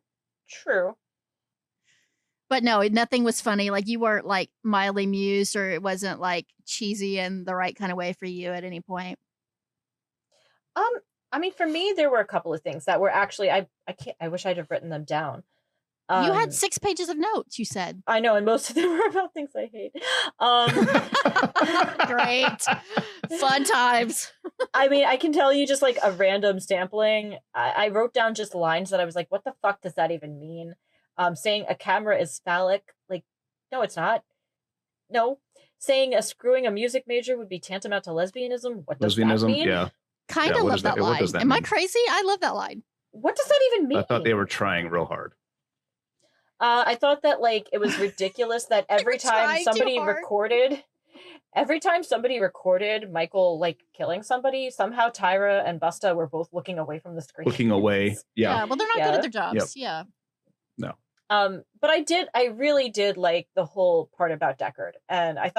But no, nothing was funny. Like you weren't like mildly amused, or it wasn't like cheesy in the right kind of way for you at any point. I mean, for me, there were a couple of things that were actually, I wish I'd have written them down. You had 6 pages of notes, you said. I know, and most of them were about things I hate. Great. Fun times. I mean, I can tell you just like a random sampling. I wrote down just lines that I was like, what the fuck does that even mean? Saying a camera is phallic. Like, no, it's not. No. Saying screwing a music major would be tantamount to lesbianism. What does that mean? Yeah. Kind of love that line. Am I crazy? I love that line. What does that even mean? I thought they were trying real hard. I thought that like it was ridiculous that every time somebody recorded Michael like killing somebody, somehow Tyra and Busta were both looking away from the screen. Looking away. Yeah. Well, they're not good at their jobs. Yeah. No. But I really did like the whole part about Deckard. And I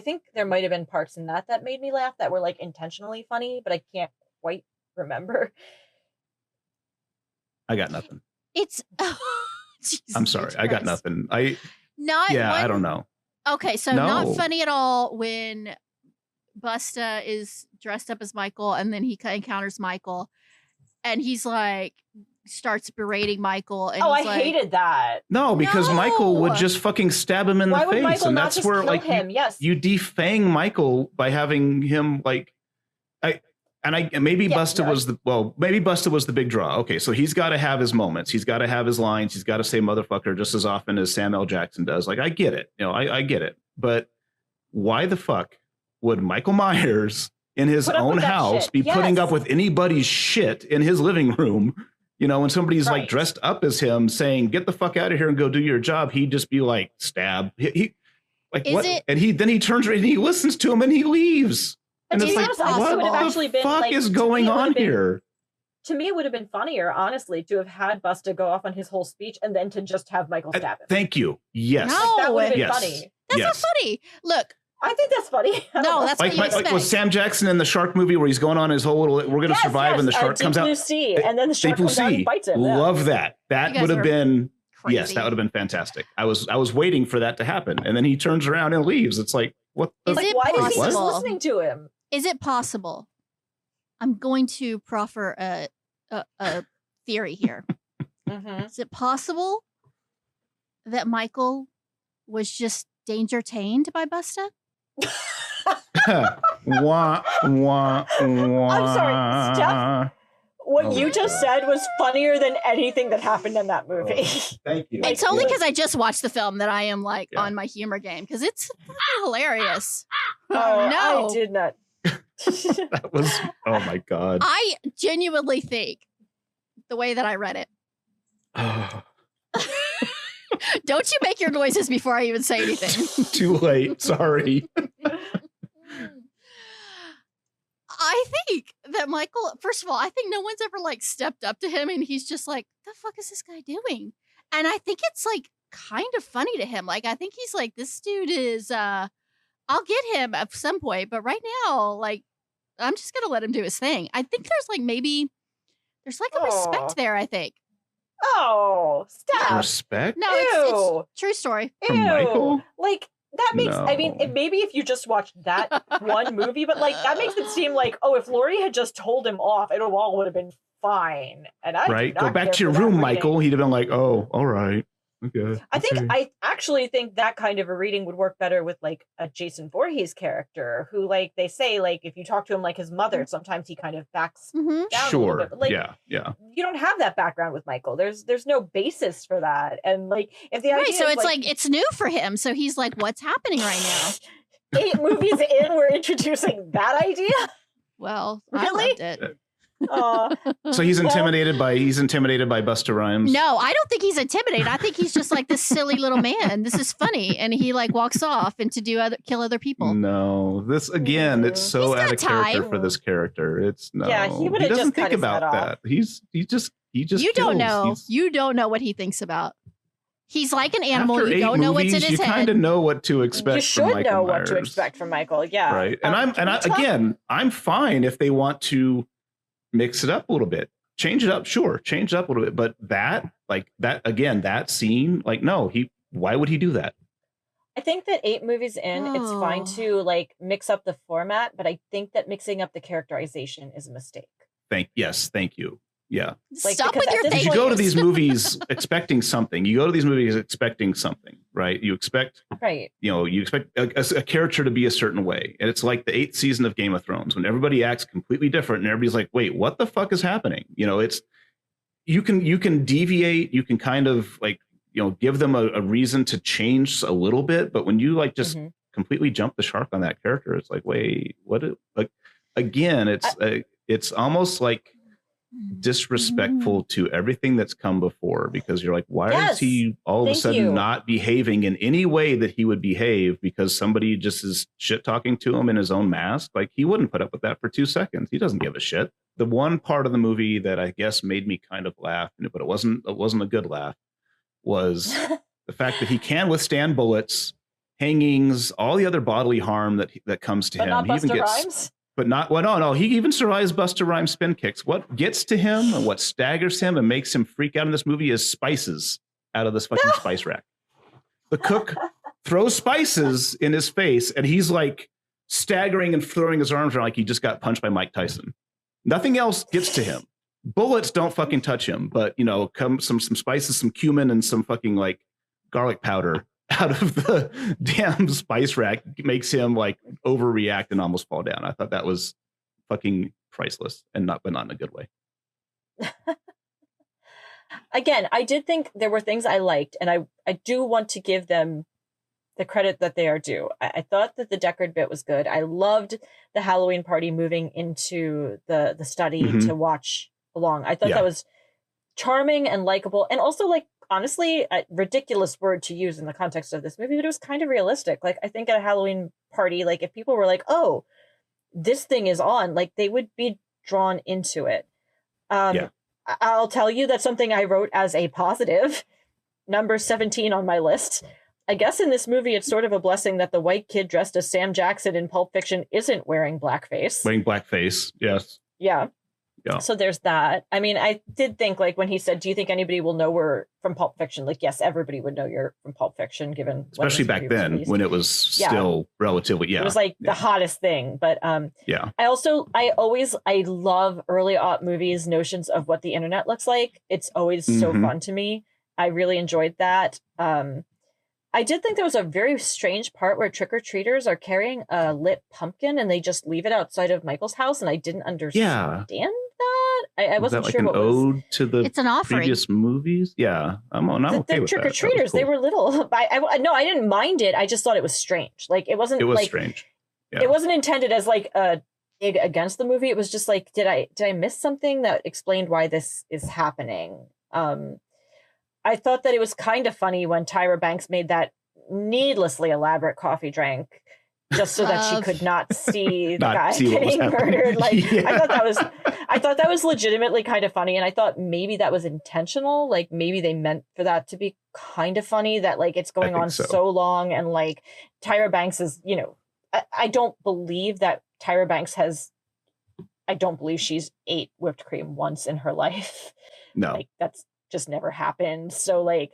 think there might have been parts in that made me laugh that were like intentionally funny, but I can't quite remember. I got nothing. It's I'm sorry. I got nothing. I don't know. Okay, so not funny at all when Busta is dressed up as Michael and then he encounters Michael and he's like starts berating Michael. And I hated that. No, because Michael would just fucking stab him in the face. Michael and not that's just where kill like him? you defang Michael by having him like maybe Busta was the big draw. Okay, so he's got to have his moments. He's got to have his lines. He's got to say motherfucker just as often as Sam L. Jackson does. Like, I get it. I get it. But why the fuck would Michael Myers in his own house be putting up with anybody's shit in his living room? When somebody's like dressed up as him saying, get the fuck out of here and go do your job, he'd just be like, stab. He like, what? And then he turns around and he listens to him and he leaves. And it's like, what the fuck is going on here? To me, it would have been funnier, honestly, to have had Busta go off on his whole speech and then to just have Michael stab him. Thank you. Yes. No, like, that would have been funny. That's not funny. Look. I think that's funny. No, that's what you expect. Like with Sam Jackson in the shark movie where he's going on his whole little, we're going to survive and the shark comes out. Sea, and then the shark comes out and bites him. Love that. That would have been crazy. Yes, that would have been fantastic. I was waiting for that to happen, and then he turns around and leaves. It's like, what? Is it Why is he just possible? listening to him? Is it possible? I'm going to proffer a theory here. Is it possible that Michael was just danger-tained by Busta? Wah, wah, wah. I'm sorry, Steph. What you just said was funnier than anything that happened in that movie. Thank you. It's only because I just watched the film that I am like on my humor game because it's fucking hilarious. Oh, no. I did not. That was, oh my God. I genuinely think the way that I read it. Don't you make your noises before I even say anything. Too late. Sorry. I think that Michael, first of all, I think no one's ever like stepped up to him and he's just like, the fuck is this guy doing? And I think it's like kind of funny to him. Like, I think he's like, this dude is, I'll get him at some point, but right now, like, I'm just going to let him do his thing. I think there's like there's like a respect there, I think. Oh, stop. Respect? No, it's true story. Ew. From Michael? Like, that makes, I mean, No. maybe if you just watched that one movie, but like, that makes it seem like, oh, if Laurie had just told him off, it all would have been fine. And I Right? do Go not back care to your for that room, reading. Michael. He'd have been like, oh, all right. Okay. I actually think that kind of a reading would work better with like a Jason Voorhees character who, like, they say, like, if you talk to him like his mother, sometimes he kind of backs down a little Sure. bit. But, like, Yeah. you don't have that background with Michael. There's no basis for that. And like, if the idea Right, so is, it's like, it's new for him. So he's like, what's happening right now? 8 movies in, we're introducing that idea. Well, Really? I loved it. So he's intimidated by Busta Rhymes. No, I don't think he's intimidated. I think he's just like this silly little man. This is funny, and he like walks off and to kill other people. No, this again, it's so He's got out of character time. for this character. It's no. Yeah, he would've doesn't just think cut his about head off. that. He just You don't kills. know. He's- You don't know what he thinks about. He's like an animal. After You 8 don't know what's in movies, his you head. kind of know what to expect. You from should Michael know Myers, what to expect from Michael. Yeah. right? And Can we talk- again, I'm fine if they want to mix it up a little bit, change it up. Sure, change it up a little bit. But that scene, like, no, why would he do that? I think that 8 movies in, it's fine Oh. to like mix up the format, but I think that mixing up the characterization is a mistake. Thank you. Yeah. Like, Stop because with at your this things. You go to these movies expecting something. You go to these movies expecting something, right? You expect, Right. you expect a character to be a certain way. And it's like the 8th season of Game of Thrones when everybody acts completely different and everybody's like, wait, what the fuck is happening? It's, you can deviate. You can kind of like, give them a reason to change a little bit. But when you like just completely jump the shark on that character, it's like, wait, like, again, it's almost like disrespectful to everything that's come before, because you're like, why is he all of a Thank sudden you. not behaving in any way that he would behave because somebody just is shit talking to him in his own mask? Like, he wouldn't put up with that for 2 seconds. He doesn't give a shit. The one part of the movie that I guess made me kind of laugh, but it wasn't a good laugh, was the fact that he can withstand bullets, hangings, all the other bodily harm that comes to But him. not He even Busta gets Rhymes. But not, well, no, he even survives Busta Rhymes spin kicks. What gets to him and what staggers him and makes him freak out in this movie is spices out of this fucking spice rack. The cook throws spices in his face and he's like staggering and throwing his arms around like he just got punched by Mike Tyson. Nothing else gets to him. Bullets don't fucking touch him, but come some spices, some cumin and some fucking like garlic powder out of the damn spice rack makes him like overreact and almost fall down. I thought that was fucking priceless, but not in a good way. Again, I did think there were things I liked, and I do want to give them the credit that they are due. I thought that the Deckard bit was good. I loved the Halloween party moving into the study to watch along. I thought that was charming and likable, and also, like, honestly, a ridiculous word to use in the context of this movie, but it was kind of realistic. Like, I think at a Halloween party, like, if people were like, oh, this thing is on, like, they would be drawn into it. I'll tell you that's something I wrote as a positive, number 17 on my list. I guess in this movie, it's sort of a blessing that the white kid dressed as Sam Jackson in Pulp Fiction isn't wearing blackface. Wearing blackface, yes. Yeah. Yeah. So there's that. I mean, I did think like when he said, "Do you think anybody will know we're from Pulp Fiction?" Like, yes, everybody would know you're from Pulp Fiction, given especially back then when it was still relatively. Yeah, it was like the hottest thing. But yeah, I love early aught movies, notions of what the internet looks like. It's always so fun to me. I really enjoyed that. I did think there was a very strange part where trick-or-treaters are carrying a lit pumpkin and they just leave it outside of Michael's house, and I didn't understand that. I wasn't sure what ode to the it's an offering. Previous movies. Yeah, I'm okay with that. The trick-or-treaters, cool. They were little. I didn't mind it. I just thought it was strange. Like it was like, strange. Yeah. It wasn't intended as like a dig against the movie. It was just like, did I miss something that explained why this is happening? I thought that it was kind of funny when Tyra Banks made that needlessly elaborate coffee drink just so that she could not see the guy getting murdered. Like I thought that was legitimately kind of funny, and I thought maybe that was intentional. Like maybe they meant for that to be kind of funny, that like it's going on so long, and like Tyra Banks is, you know, I don't believe that Tyra Banks I don't believe she's ate whipped cream once in her life. No, like that's just never happened. So like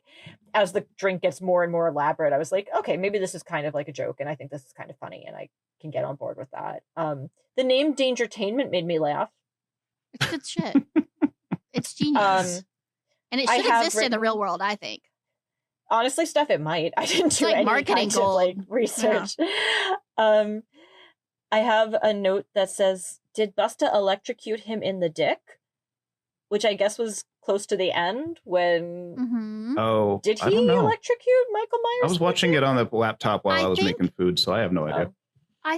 as the drink gets more and more elaborate, I was like, okay, maybe this is kind of like a joke, and I think this is kind of funny, and I can get on board with that. The name Dangertainment made me laugh. It's good shit. It's genius. And it should exist in the real world, I think. Honestly, Steph, it might. I didn't do any marketing kind of like research. Yeah. I have a note that says, did Busta electrocute him in the dick? Which I guess was close to the end when did he electrocute Michael Myers? I was watching it on the laptop while I was making food, so I have no idea. I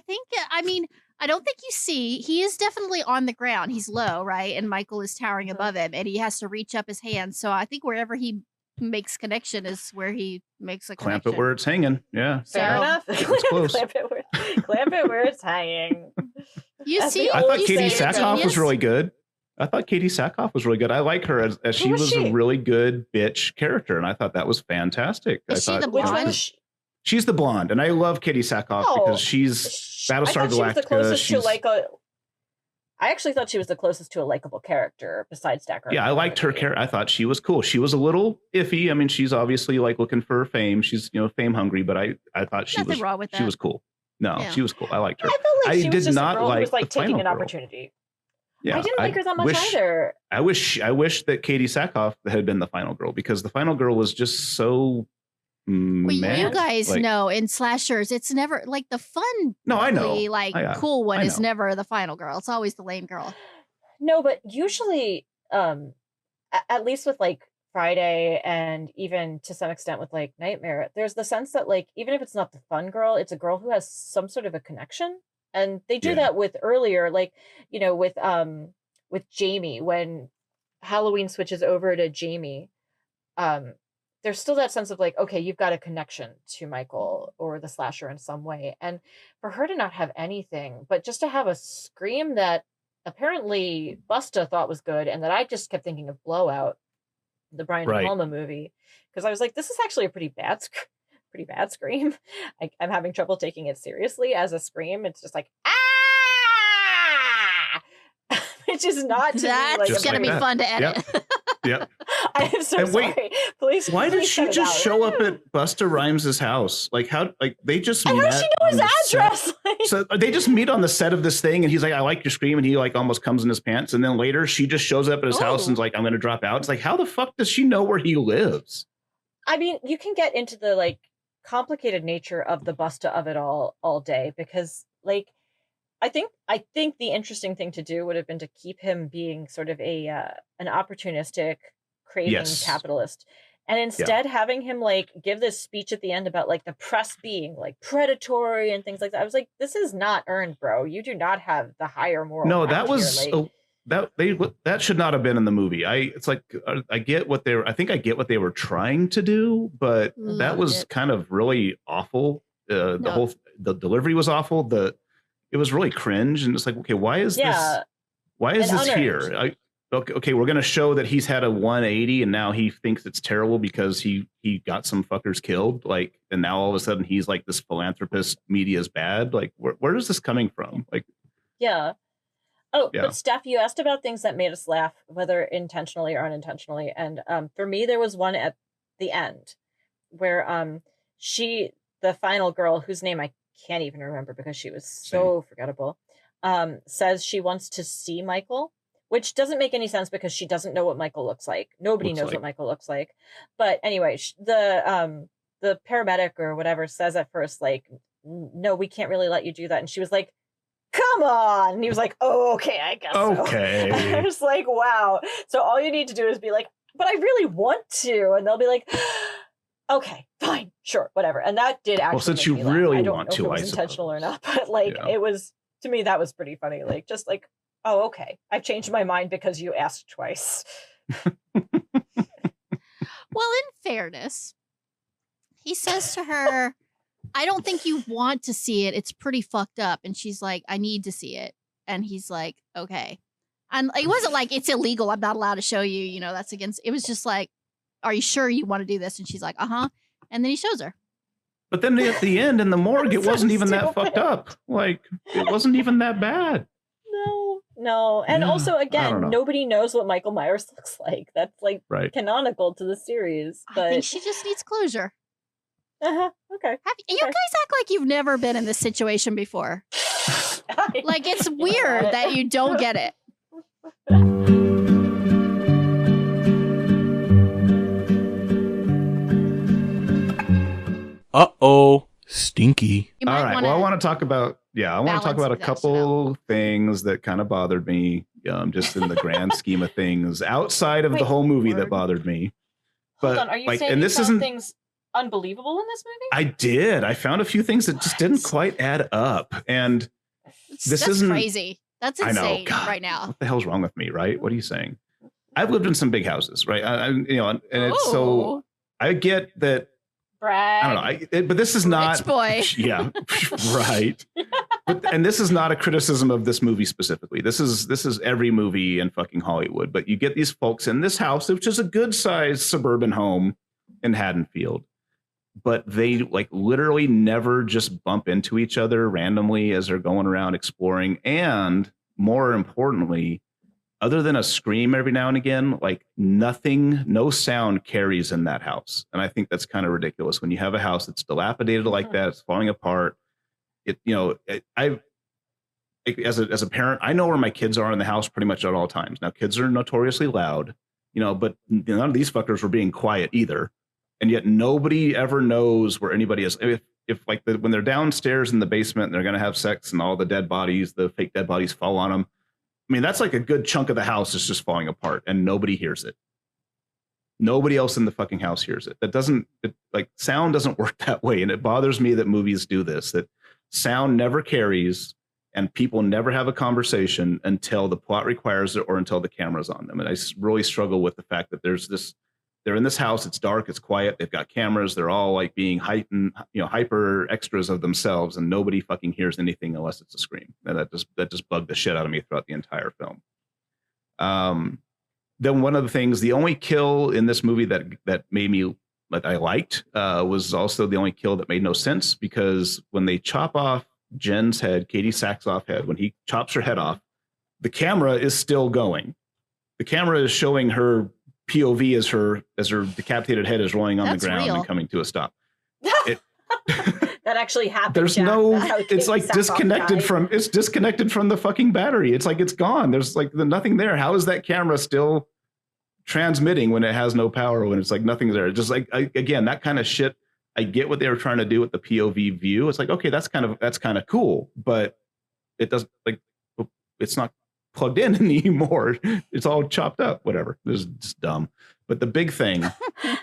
don't think you see. He is definitely on the ground. He's low, right? And Michael is towering above him, and he has to reach up his hand. So I think wherever he makes connection is where he makes a connection. Clamp it where it's hanging. Yeah. Fair enough. Clamp it where it's hanging. You see? I thought Katie Sackhoff was really good. I like her as she was a really good bitch character, and I thought that was fantastic. Is she the blonde? She's the blonde, and I love Katie Sackhoff because she's Battlestar Galactica. I actually thought she was the closest to a likable character besides Stacker. Yeah, I liked her character. I thought she was cool. She was a little iffy. I mean, she's obviously like looking for fame. She's fame hungry, but I thought she was cool. No, she was cool. I liked her. I felt like she was just a girl who was like taking an opportunity. Yeah, I didn't like her that much either. I wish that Katie Sackhoff had been the final girl, because the final girl was just so mad. You guys know in slashers, it's never like the fun. No, I know. Cool one is never the final girl. It's always the lame girl. No, but usually, at least with like Friday and even to some extent with like Nightmare, there's the sense that like even if it's not the fun girl, it's a girl who has some sort of a connection. And they do that with earlier, like, with Jamie, when Halloween switches over to Jamie, there's still that sense of like, okay, you've got a connection to Michael or the slasher in some way. And for her to not have anything, but just to have a scream that apparently Busta thought was good, and that I just kept thinking of Blowout, the Brian De Palma movie, because I was like, this is actually a pretty bad scream. I'm having trouble taking it seriously as a scream. It's just like, ah, which is not to that's me like gonna be fun to edit. Yep. I am so sorry. Please. Why did she just show up at Busta Rhymes' house? Like how? Like they just. And how does she know his address? So they just meet on the set of this thing, and he's like, "I like your scream," and he like almost comes in his pants, and then later she just shows up at his house and's like, "I'm going to drop out." It's like, how the fuck does she know where he lives? I mean, you can get into the like complicated nature of the Busta of it all day, because like I think the interesting thing to do would have been to keep him being sort of an opportunistic, craving capitalist, and instead having him like give this speech at the end about like the press being like predatory and things like that. I was like, this is not earned, bro. You do not have the higher moral. No, that was that should not have been in the movie. I get what they were trying to do, but that was kind of really awful. The delivery was awful. It was really cringe, and it's like, okay, why is this here? Okay, we're gonna show that he's had a 180, and now he thinks it's terrible because he got some fuckers killed, like, and now all of a sudden he's like this philanthropist. Media is bad. Like, where is this coming from? Like, yeah. Oh, Yeah. but Steph, you asked about things that made us laugh, whether intentionally or unintentionally. And for me, there was one at the end where the final girl, whose name I can't even remember because she was so forgettable, says she wants to see Michael, which doesn't make any sense because she doesn't know what Michael looks like. Nobody knows what Michael looks like. But anyway, the paramedic or whatever says at first, like, no, we can't really let you do that. And she was like, come on. And he was like, oh, okay, I guess Okay. so. I was like, wow. So all you need to do is be like, but I really want to. And they'll be like, okay, fine, sure, whatever. And that did actually. Well, since make you me laugh. really I don't want know to, if it was I intentional or suppose. not, but like Yeah. it was, to me, that was pretty funny. Like, just like, oh, okay, I've changed my mind because you asked twice. Well, in fairness, he says to her, I don't think you want to see it. It's pretty fucked up. And she's like, I need to see it. And he's like, okay. And it wasn't like, it's illegal. I'm not allowed to show you. You know, that's against. It was just like, are you sure you want to do this? And she's like, uh-huh. And then he shows her. But then at the end in the morgue, it So wasn't even that stupid. fucked up. Like, it wasn't even that bad. No. And Yeah, also, I don't again, know. nobody knows what Michael Myers looks like. That's like Right. canonical to the series. I But think she just needs closure. okay. You guys act like you've never been in this situation before. Like, it's weird that you don't get it. Uh-oh. Stinky. You might All right. wanna- Well, I want to talk about a balance couple things that kind of bothered me, just in the grand scheme of things, outside of the Wait, whole movie that word. bothered me. Hold But on, are you like, saying and you this found isn't. things unbelievable in this movie? I did. I found a few things that just didn't quite add up, and this That's isn't crazy. That's I know, insane God. right now. what the hell's wrong with me, right? What are you saying? I've lived in some big houses, right? And it's so Ooh, I get that. Brag. I don't know. But this is not. rich boy. Yeah, right. And this is not a criticism of this movie specifically. This is every movie in fucking Hollywood. But you get these folks in this house, which is a good sized suburban home in Haddonfield, but they like literally never just bump into each other randomly as they're going around exploring. And more importantly, other than a scream every now and again, like no sound carries in that house. And I think that's kind of ridiculous when you have a house that's dilapidated like that, it's falling apart. As a parent, I know where my kids are in the house pretty much at all times. Now, kids are notoriously loud, but none of these fuckers were being quiet either. And yet nobody ever knows where anybody is. If when they're downstairs in the basement and they're going to have sex and all the fake dead bodies fall on them. I mean, that's like a good chunk of the house is just falling apart and nobody hears it. Nobody else in the fucking house hears it. Sound doesn't work that way. And it bothers me that movies do this, that sound never carries and people never have a conversation until the plot requires it or until the camera's on them. And I really struggle with the fact that they're in this house. It's dark. It's quiet. They've got cameras. They're all like being hyper extras of themselves, and nobody fucking hears anything unless it's a scream. And that just bugged the shit out of me throughout the entire film. Then one of the things, the only kill in this movie that made me that I liked was also the only kill that made no sense, because when they chop off Jen's head, Katie Sackhoff's head, when he chops her head off, the camera is still going. The camera is showing her POV as her decapitated head is rolling on That's the ground real. and coming to a stop. That actually happened. There's Jack. no, That's how it's Katie like Sackhoff died. it's disconnected from the fucking battery. It's like it's gone. There's like nothing there. How is that camera still transmitting when it has no power, when it's like nothing's there? Just like, again, that kind of shit. I get what they were trying to do with the POV view. It's like, okay, that's kind of cool, but it doesn't, like, it's not plugged in anymore. It's all chopped up, whatever. It's just dumb. But the big thing,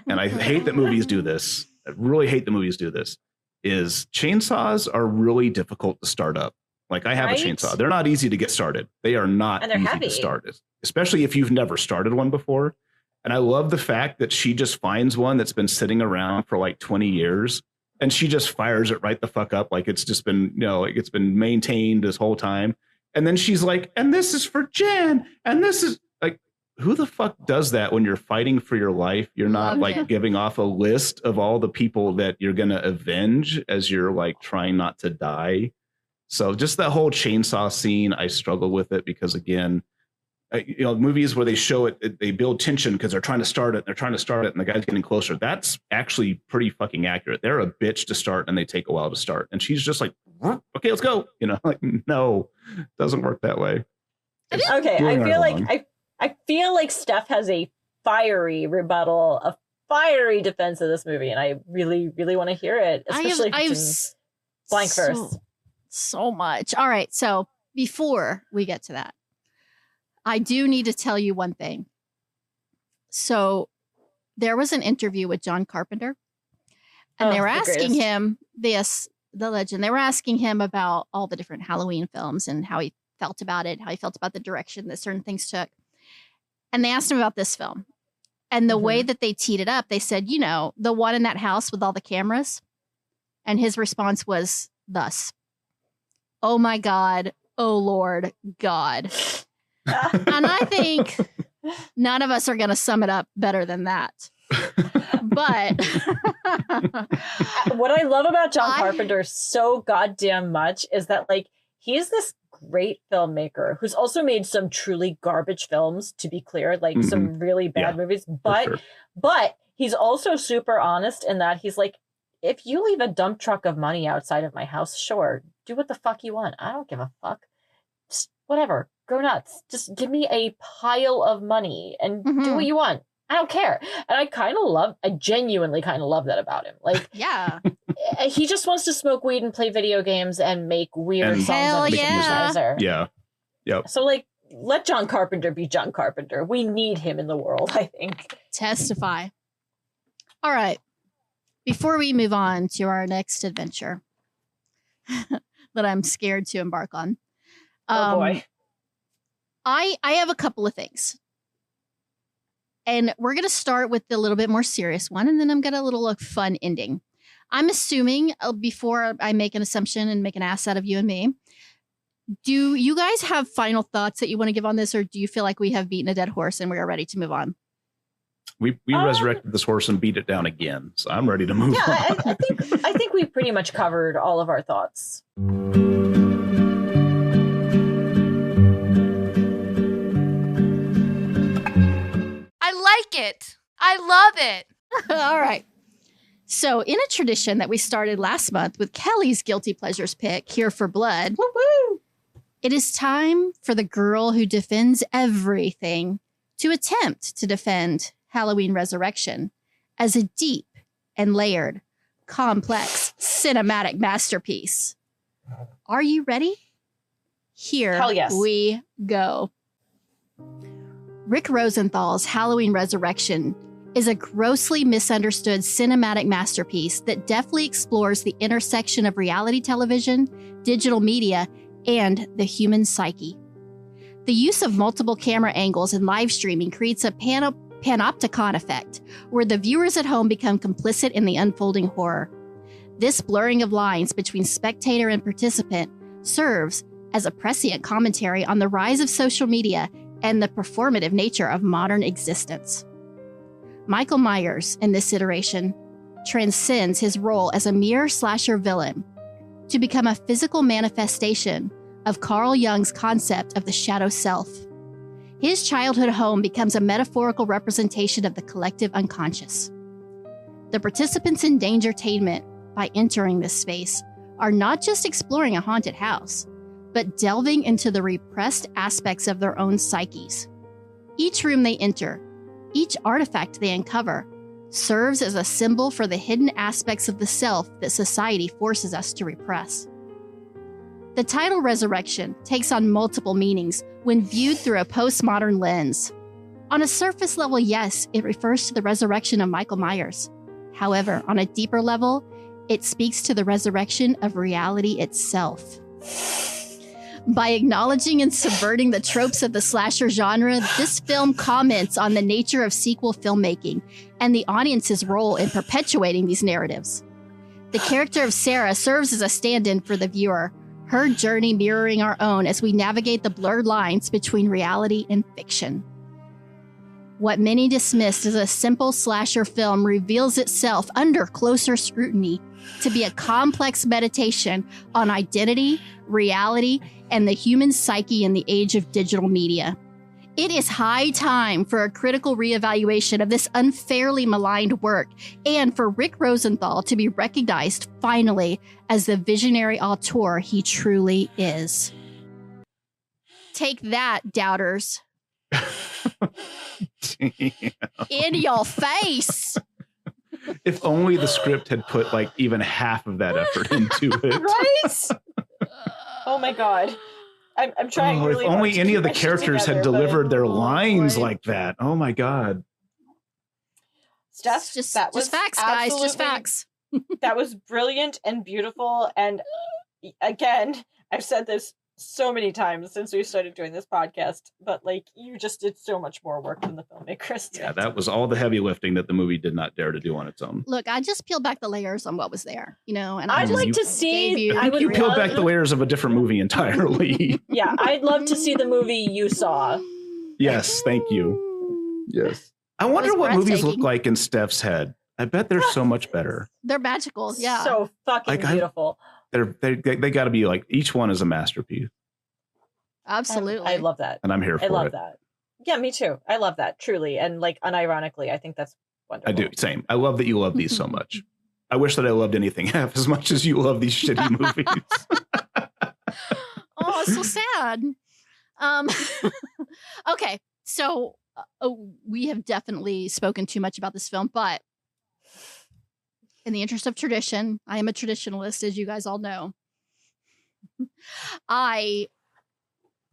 and I hate that movies do this, I really hate the movies do this, is chainsaws are really difficult to start up. Like, I have Right? a chainsaw. They're not easy to get started. They are not And they're easy heavy. to start, especially if you've never started one before. And I love the fact that she just finds one that's been sitting around for like 20 years and she just fires it right the fuck up. Like it's just been, like it's been maintained this whole time. And then she's like, and this is for Jen. And this is like, who the fuck does that when you're fighting for your life? You're not Love like it. giving off a list of all the people that you're going to avenge as you're like trying not to die. So just that whole chainsaw scene, I struggle with it because, again, movies where they show it, they build tension because they're trying to start it. And the guy's getting closer. That's actually pretty fucking accurate. They're a bitch to start and they take a while to start. And she's just like, okay, let's go. Like, no, doesn't work that way. Okay, I feel like Steph has a fiery rebuttal, a fiery defense of this movie, and I really, really want to hear it, especially if it's in blank verse. So much. All right, so before we get to that, I do need to tell you one thing. So there was an interview with John Carpenter, and they were asking him the legend. They were asking him about all the different Halloween films and how he felt about it, how he felt about the direction that certain things took. And they asked him about this film. And the way that they teed it up, they said, the one in that house with all the cameras. And his response was thus: "Oh my God. Oh Lord God." And I think none of us are going to sum it up better than that. But what I love about John Carpenter so goddamn much is that, like, he's this great filmmaker who's also made some truly garbage films, to be clear, like some really bad movies. But he's also super honest in that he's like, if you leave a dump truck of money outside of my house, sure, do what the fuck you want. I don't give a fuck. Just whatever. Go nuts. Just give me a pile of money and do what you want. I don't care. And I genuinely kind of love that about him. Like, yeah, he just wants to smoke weed and play video games and make weird songs on the synthesizer. Yeah. Yep. So, like, let John Carpenter be John Carpenter. We need him in the world, I think. Testify. All right. Before we move on to our next adventure that I'm scared to embark on. Oh boy. I have a couple of things. And we're going to start with the little bit more serious one, and then I'm going to little fun ending. I'm assuming, before I make an assumption and make an ass out of you and me, do you guys have final thoughts that you want to give on this, or do you feel like we have beaten a dead horse and we are ready to move on? We resurrected this horse and beat it down again, so I'm ready to move on. I think we pretty much covered all of our thoughts. I like it. I love it. All right. So in a tradition that we started last month with Kelly's Guilty Pleasures pick, Here for Blood, woo-woo, it is time for the girl who defends everything to attempt to defend Halloween Resurrection as a deep and layered, complex, cinematic masterpiece. Are you ready? Here Hell yes. we go. Rick Rosenthal's Halloween Resurrection is a grossly misunderstood cinematic masterpiece that deftly explores the intersection of reality television, digital media, and the human psyche. The use of multiple camera angles and live streaming creates a panopticon effect, where the viewers at home become complicit in the unfolding horror. This blurring of lines between spectator and participant serves as a prescient commentary on the rise of social media and the performative nature of modern existence. Michael Myers, in this iteration, transcends his role as a mere slasher villain to become a physical manifestation of Carl Jung's concept of the shadow self. His childhood home becomes a metaphorical representation of the collective unconscious. The participants in Dangertainment, by entering this space, are not just exploring a haunted house, but delving into the repressed aspects of their own psyches. Each room they enter, each artifact they uncover, serves as a symbol for the hidden aspects of the self that society forces us to repress. The title Resurrection takes on multiple meanings when viewed through a postmodern lens. On a surface level, yes, it refers to the resurrection of Michael Myers. However, on a deeper level, it speaks to the resurrection of reality itself. By acknowledging and subverting the tropes of the slasher genre, this film comments on the nature of sequel filmmaking and the audience's role in perpetuating these narratives. The character of Sarah serves as a stand-in for the viewer, her journey mirroring our own as we navigate the blurred lines between reality and fiction. What many dismissed as a simple slasher film reveals itself under closer scrutiny to be a complex meditation on identity, reality, and the human psyche in the age of digital media. It is high time for a critical reevaluation of this unfairly maligned work and for Rick Rosenthal to be recognized finally as the visionary auteur he truly is. Take that, doubters. In your face. If only the script had put like even half of that effort into it. Right? Oh my God. I'm trying really if hard only to any keep of the my shit characters had together, delivered their Oh, lines boy. like that. Oh my God. Steph, Just that was facts, guys. Just absolutely- facts. That was brilliant and beautiful. And again, I've said this so many times since we started doing this podcast, but like you just did so much more work than the filmmakers did. Yeah, that was all the heavy lifting that the movie did not dare to do on its own. Look, I just peeled back the layers on what was there, and I'd like to see. gave you- I I think would you peeled love- back the layers of a different movie entirely. Yeah, I'd love to see the movie you saw. Yes, thank you. Yes. I wonder was what movies look breathtaking. like in Steph's head. I bet they're so much better. They're magical. Yeah. So fucking Like, beautiful. They got to be like, each one is a masterpiece, Absolutely. I love that. and I'm here for I love it. that. Yeah, me too. I love that, truly. And like unironically, I think that's wonderful. I do. Same. I love that you love these so much. I wish that I loved anything half as much as you love these shitty movies. Oh, it's so sad. Okay, so we have definitely spoken too much about this film, but in the interest of tradition, I am a traditionalist, as you guys all know. I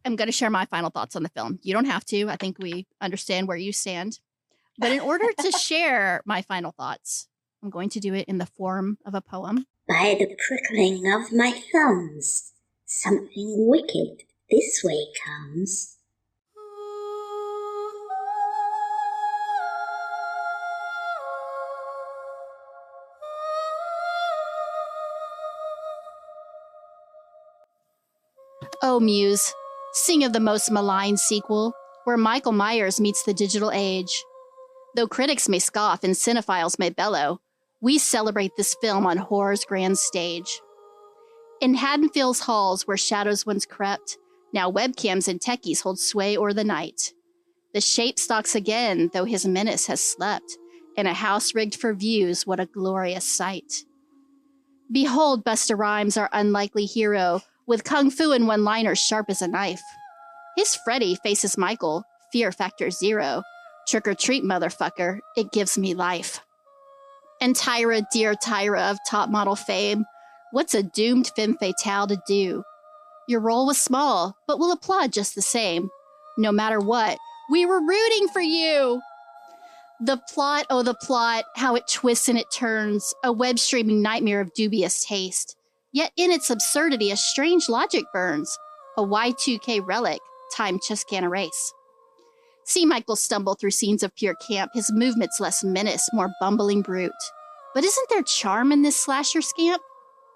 am going to share my final thoughts on the film. You don't have to. I think we understand where you stand. But in order to share my final thoughts, I'm going to do it in the form of a poem. By the prickling of my thumbs, something wicked this way comes. Oh, Muse, sing of the most maligned sequel, where Michael Myers meets the digital age. Though critics may scoff and cinephiles may bellow, we celebrate this film on horror's grand stage. In Haddonfield's halls where shadows once crept, now webcams and techies hold sway o'er the night. The shape stalks again, though his menace has slept. In a house rigged for views, what a glorious sight. Behold Busta Rhymes, our unlikely hero, with kung fu and one-liners sharp as a knife. His Freddy faces Michael, fear factor 0. Trick or treat, motherfucker, it gives me life. And Tyra, dear Tyra of top model fame, what's a doomed femme fatale to do? Your role was small, but we'll applaud just the same. No matter what, we were rooting for you! The plot, oh the plot, how it twists and it turns, a web streaming nightmare of dubious taste. Yet in its absurdity, a strange logic burns. A Y2K relic, time just can't erase. See Michael stumble through scenes of pure camp, his movements less menace, more bumbling brute. But isn't there charm in this slasher scamp?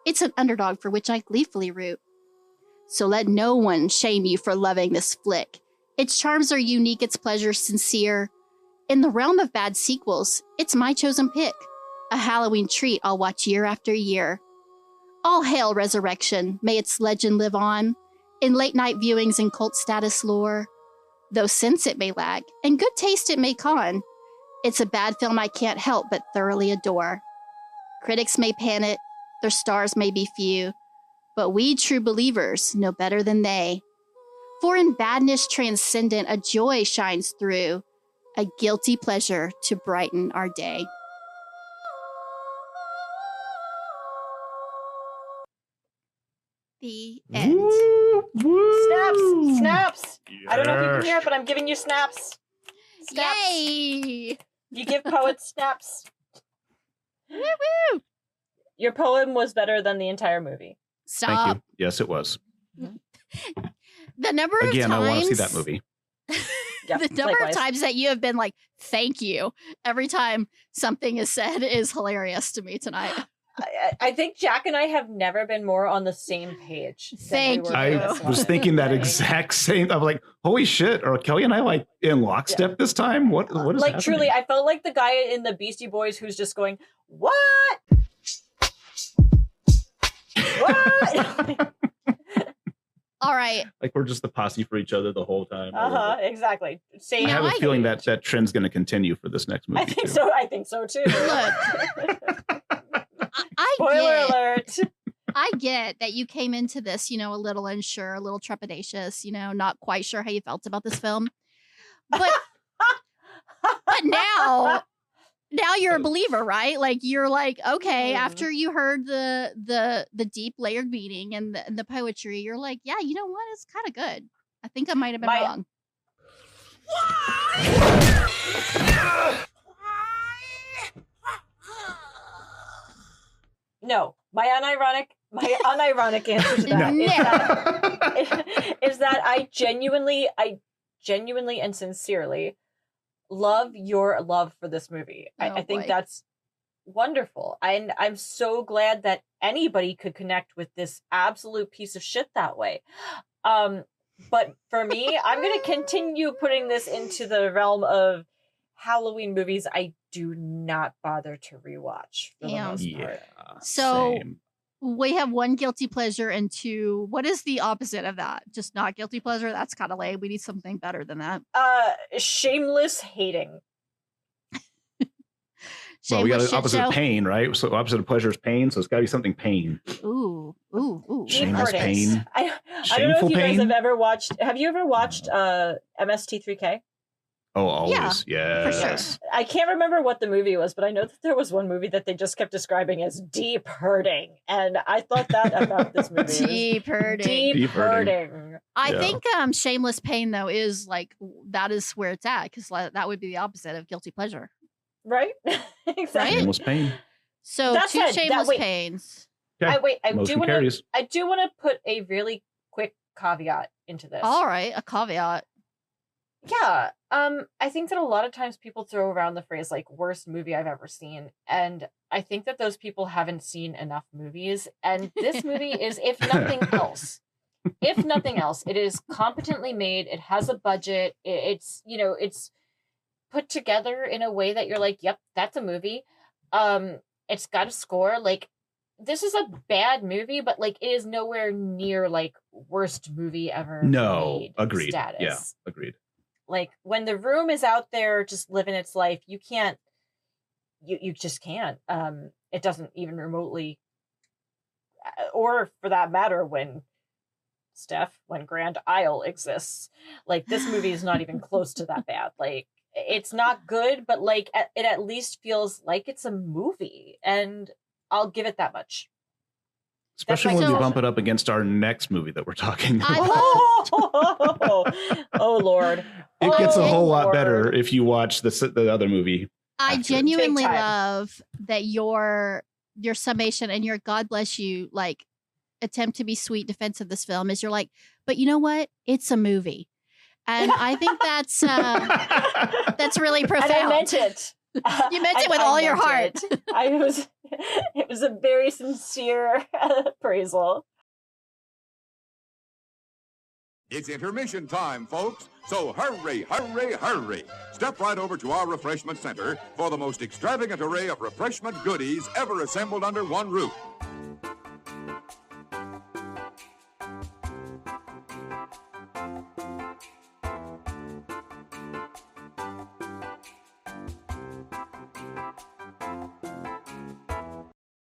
It's an underdog for which I gleefully root. So let no one shame you for loving this flick. Its charms are unique, its pleasures sincere. In the realm of bad sequels, it's my chosen pick. A Halloween treat I'll watch year after year. All hail Resurrection, may its legend live on, in late-night viewings and cult status lore. Though sense it may lack, and good taste it may con, it's a bad film I can't help but thoroughly adore. Critics may pan it, their stars may be few, but we true believers know better than they. For in badness transcendent a joy shines through, a guilty pleasure to brighten our day. The end. Woo, woo. Snaps! Snaps! I don't know if you can Yes. hear it, but I'm giving you snaps. Snaps. Yay! You give poets snaps. Woo-woo! Your poem was better than the entire movie. Stop. Thank you. Yes, it was. The number of Again, times I want to see that movie. Yep, the number likewise. of times that you have been like, thank you, every time something is said is hilarious to me tonight. I think Jack and I have never been more on the same page. Thank you. I was thinking that exact same. I'm like, holy shit! Are Kelly and I like in lockstep this time? What is like happening? truly? I felt like the guy in the Beastie Boys who's just going, "What? What?" All right. Like we're just the posse for each other the whole time. Exactly. Same. I have a feeling that trend's going to continue for this next movie. I think so. I think so too. Look, Spoiler alert. I get that you came into this, a little unsure, a little trepidatious, not quite sure how you felt about this film. But now you're a believer, right? Like you're like, okay, after you heard the deep layered meaning and the poetry, you're like, yeah, you know what? It's kind of good. I think I might have been wrong. No, my unironic answer to that is that I genuinely and sincerely love your love for this movie. I think that's wonderful. And I'm so glad that anybody could connect with this absolute piece of shit that way. But for me, I'm going to continue putting this into the realm of Halloween movies I do not bother to rewatch for the most part. So same. We have one guilty pleasure and two. What is the opposite of that? Just not guilty pleasure? That's kind of lame. We need something better than that. Shameless hating. Well, we got an opposite of pain, right? So opposite of pleasure is pain, so it's got to be something pain. Ooh. Shameless pain. I don't know if you guys have ever watched. Have you ever watched MST3K? Oh, always. Yeah. For sure. I can't remember what the movie was, but I know that there was one movie that they just kept describing as deep hurting. And I thought that about this movie. Deep hurting. Deep hurting. I think shameless pain, though, is like, that is where it's at, because that would be the opposite of guilty pleasure. Right? Exactly. Right? Shameless pain. So two shameless pains. Okay. I do want to put a really quick caveat into this. All right, a caveat. Yeah. I think that a lot of times people throw around the phrase like worst movie I've ever seen. And I think that those people haven't seen enough movies. And this movie is, if nothing else, it is competently made. It has a budget. It's put together in a way that you're like, yep, that's a movie. It's got a score. Like, this is a bad movie, but like it is nowhere near like worst movie ever made agreed status. Yeah, agreed. Like when The Room is out there just living its life, you just can't. It doesn't even remotely, or for that matter, when Grand Isle exists, like this movie is not even close to that bad. Like it's not good, but like it at least feels like it's a movie, and I'll give it that much. Especially when we bump it up against our next movie that we're talking about. Oh Lord. It gets a whole lot better if you watch the other movie. I genuinely love that your summation and your God bless you, like, attempt to be sweet defense of this film is you're like, but you know what? It's a movie. And I think that's really profound. And I meant it. You meant it with all your heart. It was a very sincere appraisal. It's intermission time, folks. So hurry, hurry, hurry. Step right over to our refreshment center for the most extravagant array of refreshment goodies ever assembled under one roof.